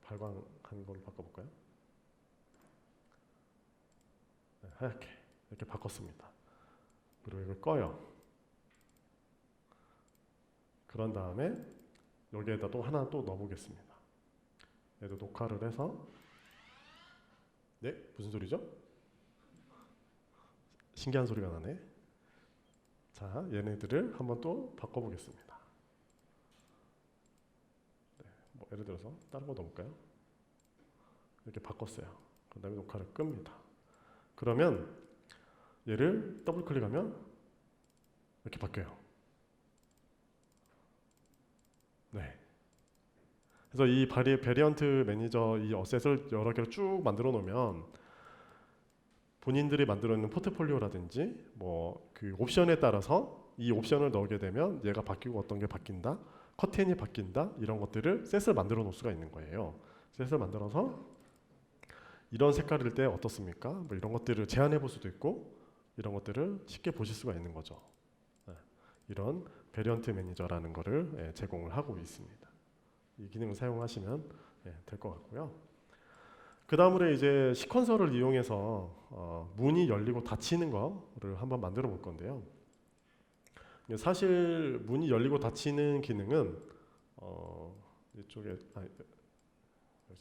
발광한 걸로 바꿔볼까요? 네, 하얗게 이렇게 바꿨습니다. 그리고 이걸 꺼요. 그런 다음에 여기에다 또 하나 또 넣어보겠습니다. 얘도 녹화를 해서, 네, 무슨 소리죠? 신기한 소리가 나네. 자, 얘네들을 한번 또 바꿔보겠습니다. 네, 뭐 예를 들어서 다른 거 넣어볼까요? 이렇게 바꿨어요. 그 다음에 녹화를 끕니다. 그러면 얘를 더블 클릭하면 이렇게 바뀌어요. 네. 그래서 이 베리언트 매니저 이 어셋을 여러 개를 쭉 만들어 놓으면 본인들이 만들어 있는 포트폴리오라든지 뭐 그 옵션에 따라서 이 옵션을 넣게 되면 얘가 바뀌고 어떤 게 바뀐다, 커튼이 바뀐다, 이런 것들을 셋을 만들어 놓을 수가 있는 거예요. 셋을 만들어서 이런 색깔일 때 어떻습니까? 뭐 이런 것들을 제안해 볼 수도 있고, 이런 것들을 쉽게 보실 수가 있는 거죠. 이런 베리언트 매니저라는 거를 제공을 하고 있습니다. 이 기능을 사용하시면 될 것 같고요. 그 다음으로 이제 시퀀서를 이용해서 문이 열리고 닫히는 거를 한번 만들어 볼 건데요. 사실 문이 열리고 닫히는 기능은 이쪽에 여기서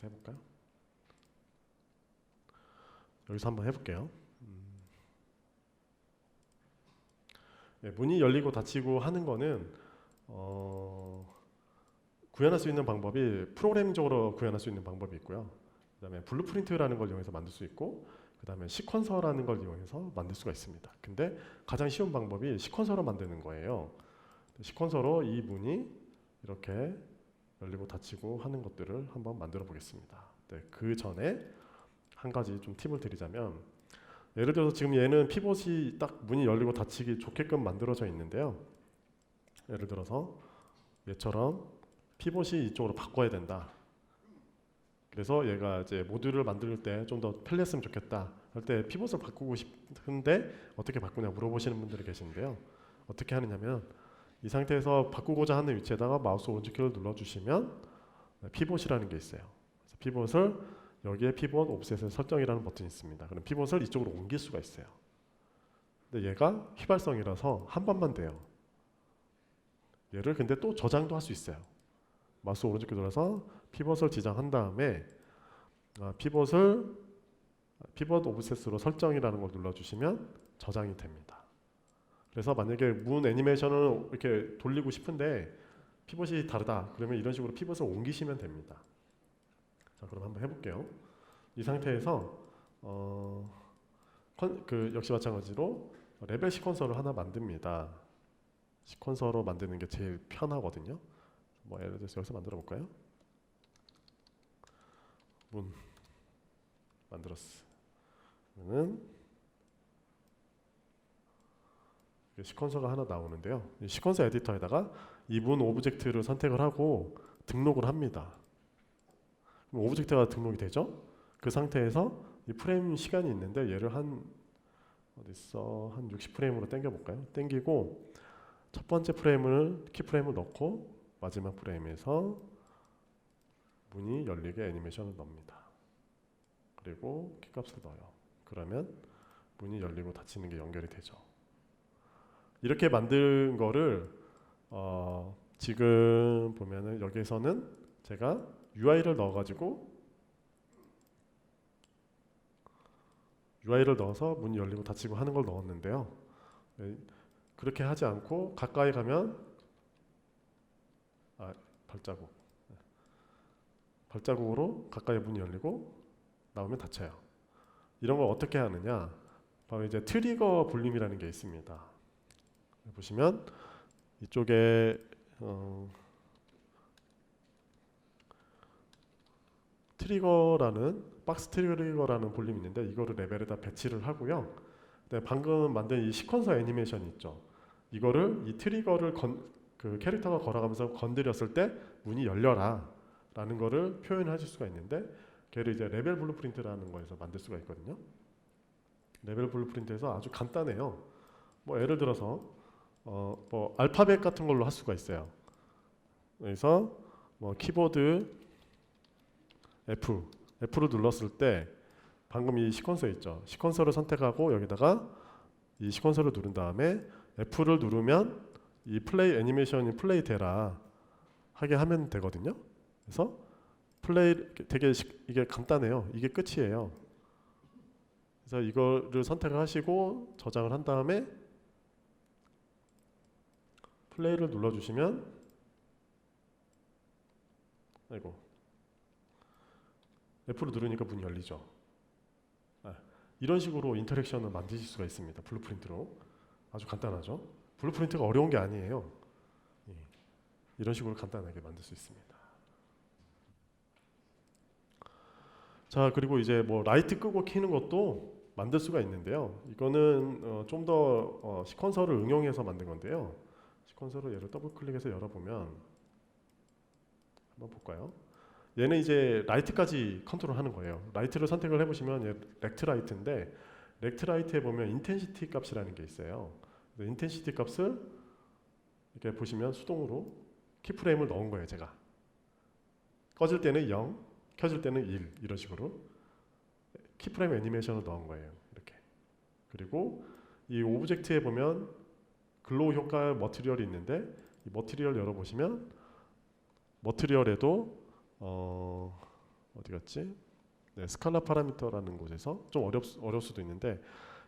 해볼까요? 여기서 한번 해볼게요. 문이 열리고 닫히고 하는 거는 구현할 수 있는 방법이 프로그래밍적으로 구현할 수 있는 방법이 있고요. 그 다음에 블루프린트라는 걸 이용해서 만들 수 있고, 그 다음에 시퀀서라는 걸 이용해서 만들 수가 있습니다. 근데 가장 쉬운 방법이 시퀀서로 만드는 거예요. 시퀀서로 이 문이 이렇게 열리고 닫히고 하는 것들을 한번 만들어 보겠습니다. 네, 그 전에 한 가지 좀 팁을 드리자면, 예를 들어서 지금 얘는 피봇이 딱 문이 열리고 닫히기 좋게끔 만들어져 있는데요. 예를 들어서 얘처럼 피봇이 이쪽으로 바꿔야 된다. 그래서 얘가 이제 모듈을 만들 때 좀 더 편리했으면 좋겠다 할 때 피봇을 바꾸고 싶은데 어떻게 바꾸냐 물어보시는 분들이 계신데요. 어떻게 하느냐면 이 상태에서 바꾸고자 하는 위치에다가 마우스 오른쪽키를 눌러주시면 피봇이라는 게 있어요. 그래서 피봇을 여기에 피봇 옵셋의 설정이라는 버튼이 있습니다. 그럼 피봇을 이쪽으로 옮길 수가 있어요. 근데 얘가 휘발성이라서 한 번만 돼요. 얘를 근데 또 저장도 할 수 있어요. 마우스 오른쪽키 눌러서 피벗을 지정한 다음에 피벗 오브셋으로 설정이라는 걸 눌러주시면 저장이 됩니다. 그래서 만약에 문 애니메이션을 이렇게 돌리고 싶은데 피벗이 다르다 그러면 이런 식으로 피벗을 옮기시면 됩니다. 자, 그럼 한번 해볼게요. 이 상태에서 역시 마찬가지로 레벨 시퀀서를 하나 만듭니다. 시퀀서로 만드는 게 제일 편하거든요. 뭐 예를 들어서 여기서 만들어 볼까요? 문 만들었어. 그러면 시퀀서가 하나 나오는데요. 이 시퀀서 에디터에다가 이 문 오브젝트를 선택을 하고 등록을 합니다. 그럼 오브젝트가 등록이 되죠? 그 상태에서 이 프레임 시간이 있는데 얘를 한 60프레임으로 당겨 볼까요? 당기고 첫 번째 프레임을 키프레임을 넣고 마지막 프레임에서 문이 열리게 애니메이션을 넣습니다. 그리고 키값을 넣어요. 그러면 문이 열리고 닫히는 게 연결이 되죠. 이렇게 만든 거를 지금 보면은 여기에서는 제가 UI를 넣어가지고 UI를 넣어서 문이 열리고 닫히고 하는 걸 넣었는데요. 그렇게 하지 않고 가까이 가면 발자국으로 가까이 문이 열리고 나오면 닫혀요. 이런 걸 어떻게 하느냐? 바로 이제 트리거 볼륨이라는 게 있습니다. 보시면 이쪽에 트리거라는 박스 트리거라는 볼륨이 있는데 이거를 레벨에다 배치를 하고요. 방금 만든 이 시퀀서 애니메이션이 있죠. 이거를 이 트리거를 그 캐릭터가 걸어가면서 건드렸을 때 문이 열려라 라는 거를 표현하실 수가 있는데 걔를 이제 레벨 블루프린트라는 거에서 만들 수가 있거든요. 레벨 블루프린트에서 아주 간단해요. 뭐 예를 들어서 뭐 알파벳 같은 걸로 할 수가 있어요. 그래서 뭐 키보드 F를 눌렀을 때 방금 이 시퀀서 있죠. 시퀀서를 선택하고 여기다가 이 시퀀서를 누른 다음에 F를 누르면 이 플레이 애니메이션이 플레이 되라 하게 하면 되거든요. 그래서 플레이 되게 이게 간단해요. 이게 끝이에요. 그래서 이거를 선택을 하시고 저장을 한 다음에 플레이를 눌러주시면 F를 누르니까 문이 열리죠. 이런 식으로 인터랙션을 만드실 수가 있습니다. 블루프린트로. 아주 간단하죠. 블루프린트가 어려운 게 아니에요. 이런 식으로 간단하게 만들 수 있습니다. 자, 그리고 이제 뭐 라이트 끄고 켜는 것도 만들 수가 있는데요. 이거는 좀 더 시퀀서를 응용해서 만든 건데요. 시퀀서를 얘를 더블 클릭해서 열어보면 한번 볼까요? 얘는 이제 라이트까지 컨트롤하는 거예요. 라이트를 선택을 해보시면 얘 렉트 라이트인데 렉트 라이트에 보면 인텐시티 값이라는 게 있어요. 인텐시티 값을 이렇게 보시면 수동으로 키프레임을 넣은 거예요. 제가 꺼질 때는 0, 켜질 때는 1 이런 식으로 키프레임 애니메이션을 넣은 거예요. 이렇게. 그리고 이 오브젝트에 보면 글로우 효과 머티리얼이 있는데 이 머티리얼 열어보시면 머티리얼에도 어디 갔지? 네, 스칼라 파라미터라는 곳에서 좀 어려울 수도 있는데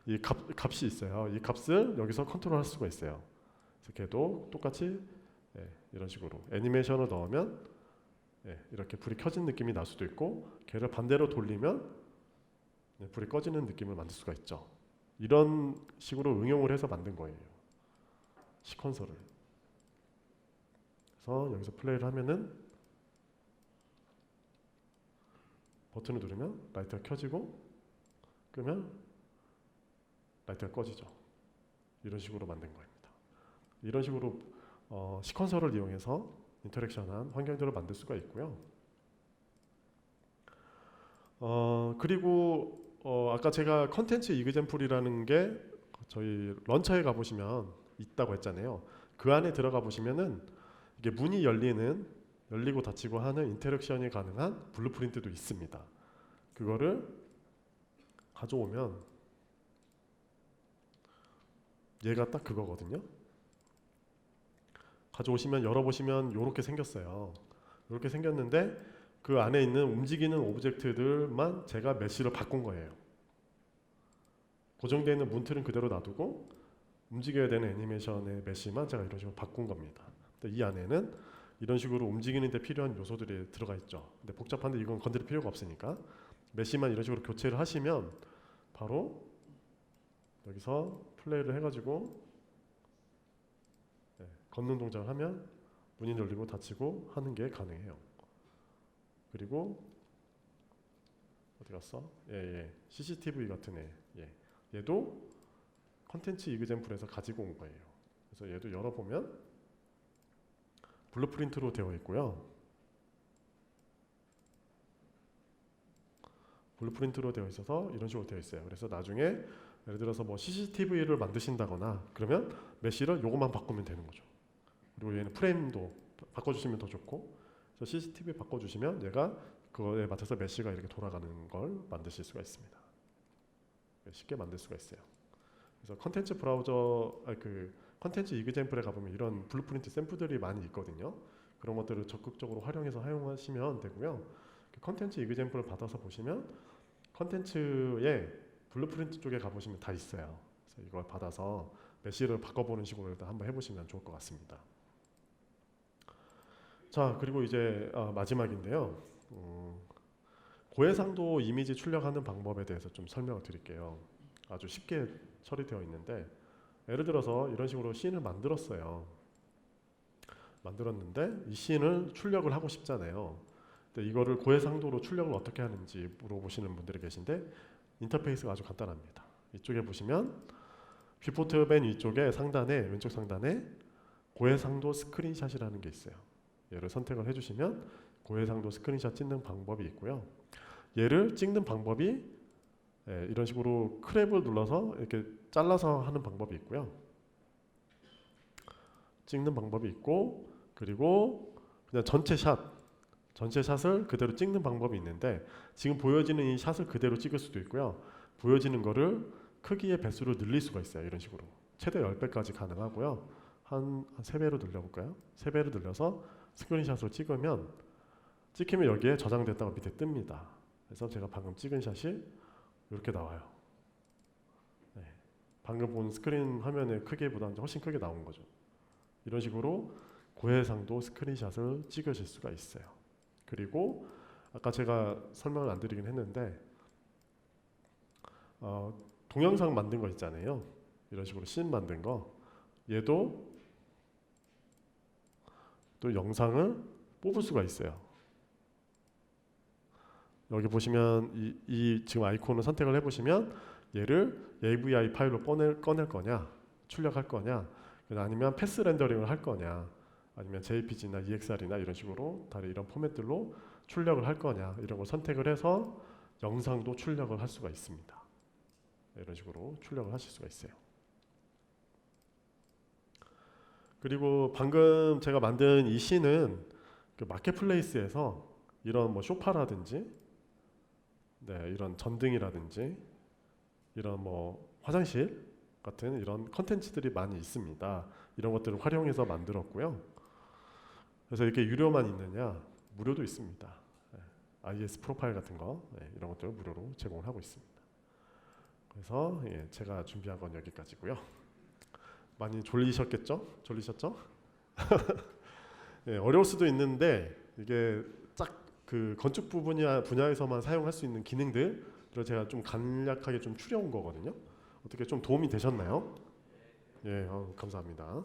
이 값이 있어요. 이 값을 여기서 컨트롤할 수가 있어요. 그래서 걔도 똑같이 이런 식으로 애니메이션을 넣으면 이렇게 불이 켜진 느낌이 날 수도 있고 걔를 반대로 돌리면 불이 꺼지는 느낌을 만들 수가 있죠. 이런 식으로 응용을 해서 만든 거예요. 시퀀서를. 그래서 여기서 플레이를 하면은 버튼을 누르면 라이트가 켜지고 끄면 라이트가 꺼지죠. 이런 식으로 만든 겁니다. 이런 식으로 시퀀서를 이용해서 인터랙션한 환경들을 만들 수가 있고요. 그리고 아까 제가 컨텐츠 이그젬플이라는 게 저희 런처에 가보시면 있다고 했잖아요. 그 안에 들어가 보시면은 이게 문이 열리고 닫히고 하는 인터랙션이 가능한 블루프린트도 있습니다. 그거를 가져오면 얘가 딱 그거거든요. 가져오시면 열어보시면 이렇게 생겼어요. 이렇게 생겼는데 그 안에 있는 움직이는 오브젝트들만 제가 메쉬로 바꾼 거예요. 고정되어 있는 문틀은 그대로 놔두고 움직여야 되는 애니메이션의 메쉬만 제가 이런 식으로 바꾼 겁니다. 이 안에는 이런 식으로 움직이는 데 필요한 요소들이 들어가 있죠. 근데 복잡한데 이건 건드릴 필요가 없으니까 메쉬만 이런 식으로 교체를 하시면 바로 여기서 플레이를 해가지고 걷는 동작을 하면 문이 열리고 닫히고 하는 게 가능해요. 그리고 어디 갔어? CCTV 같은 애. 얘도 컨텐츠 이그젬플에서 가지고 온 거예요. 그래서 얘도 열어보면 블루프린트로 되어 있고요. 블루프린트로 되어 있어서 이런 식으로 되어 있어요. 그래서 나중에 예를 들어서 뭐 CCTV를 만드신다거나 그러면 메쉬를 요것만 바꾸면 되는 거죠. 그리고 얘는 프레임도 바꿔주시면 더 좋고, 그래서 CCTV 바꿔주시면 얘가 그거에 맞춰서 메쉬가 이렇게 돌아가는 걸 만드실 수가 있습니다. 쉽게 만들 수가 있어요. 그래서 컨텐츠 브라우저, 컨텐츠 이그젬플에 가보면 이런 블루프린트 샘플들이 많이 있거든요. 그런 것들을 적극적으로 활용해서 사용하시면 되고요. 컨텐츠 이그젬플을 받아서 보시면 컨텐츠의 블루프린트 쪽에 가보시면 다 있어요. 그래서 이걸 받아서 메쉬를 바꿔보는 식으로 일단 한번 해보시면 좋을 것 같습니다. 자, 그리고 이제 마지막인데요. 고해상도 이미지 출력하는 방법에 대해서 좀 설명을 드릴게요. 아주 쉽게 처리되어 있는데, 예를 들어서 이런 식으로 씬을 만들었어요. 만들었는데 이 씬을 출력을 하고 싶잖아요. 근데 이거를 고해상도로 출력을 어떻게 하는지 물어보시는 분들이 계신데, 인터페이스가 아주 간단합니다. 이쪽에 보시면 뷰포트 맨 위쪽에 왼쪽 상단에 고해상도 스크린샷이라는 게 있어요. 얘를 선택을 해주시면 고해상도 스크린샷 찍는 방법이 있고요. 얘를 찍는 방법이 이런 식으로 크랩을 눌러서 이렇게 잘라서 하는 방법이 있고요. 찍는 방법이 있고, 그리고 그냥 전체 샷을 그대로 찍는 방법이 있는데, 지금 보여지는 이 샷을 그대로 찍을 수도 있고요. 보여지는 거를 크기의 배수를 늘릴 수가 있어요. 이런 식으로 최대 10배까지 가능하고요. 한 3배로 늘려볼까요? 3배로 늘려서 스크린샷으로 찍히면 여기에 저장됐다고 밑에 뜹니다. 그래서 제가 방금 찍은 샷이 이렇게 나와요. 방금 본 스크린 화면의 크기보다 훨씬 크게 나온 거죠. 이런 식으로 고해상도 스크린샷을 찍으실 수가 있어요. 그리고 아까 제가 설명을 안 드리긴 했는데, 동영상 만든 거 있잖아요. 이런 식으로 씬 만든 거, 얘도 또 영상을 뽑을 수가 있어요. 여기 보시면 이 지금 아이콘을 선택을 해보시면 얘를 AVI 파일로 꺼낼 거냐, 출력할 거냐, 아니면 패스 렌더링을 할 거냐, 아니면 JPG나 EXR이나 이런 식으로 다른 이런 포맷들로 출력을 할 거냐, 이런 걸 선택을 해서 영상도 출력을 할 수가 있습니다. 이런 식으로 출력을 하실 수가 있어요. 그리고 방금 제가 만든 이 씬은 그 마켓플레이스에서 이런 뭐 쇼파라든지, 이런 전등이라든지, 이런 뭐 화장실 같은 이런 컨텐츠들이 많이 있습니다. 이런 것들을 활용해서 만들었고요. 그래서 이렇게 유료만 있느냐, 무료도 있습니다. IS 프로파일 같은 거, 이런 것들을 무료로 제공을 하고 있습니다. 그래서 제가 준비한 건 여기까지고요. 많이 졸리셨겠죠? 졸리셨죠? 어려울 수도 있는데 이게 딱 그 건축 분야에서만 사용할 수 있는 기능들을 제가 좀 간략하게 좀 추려온 거거든요. 어떻게 좀 도움이 되셨나요? 감사합니다.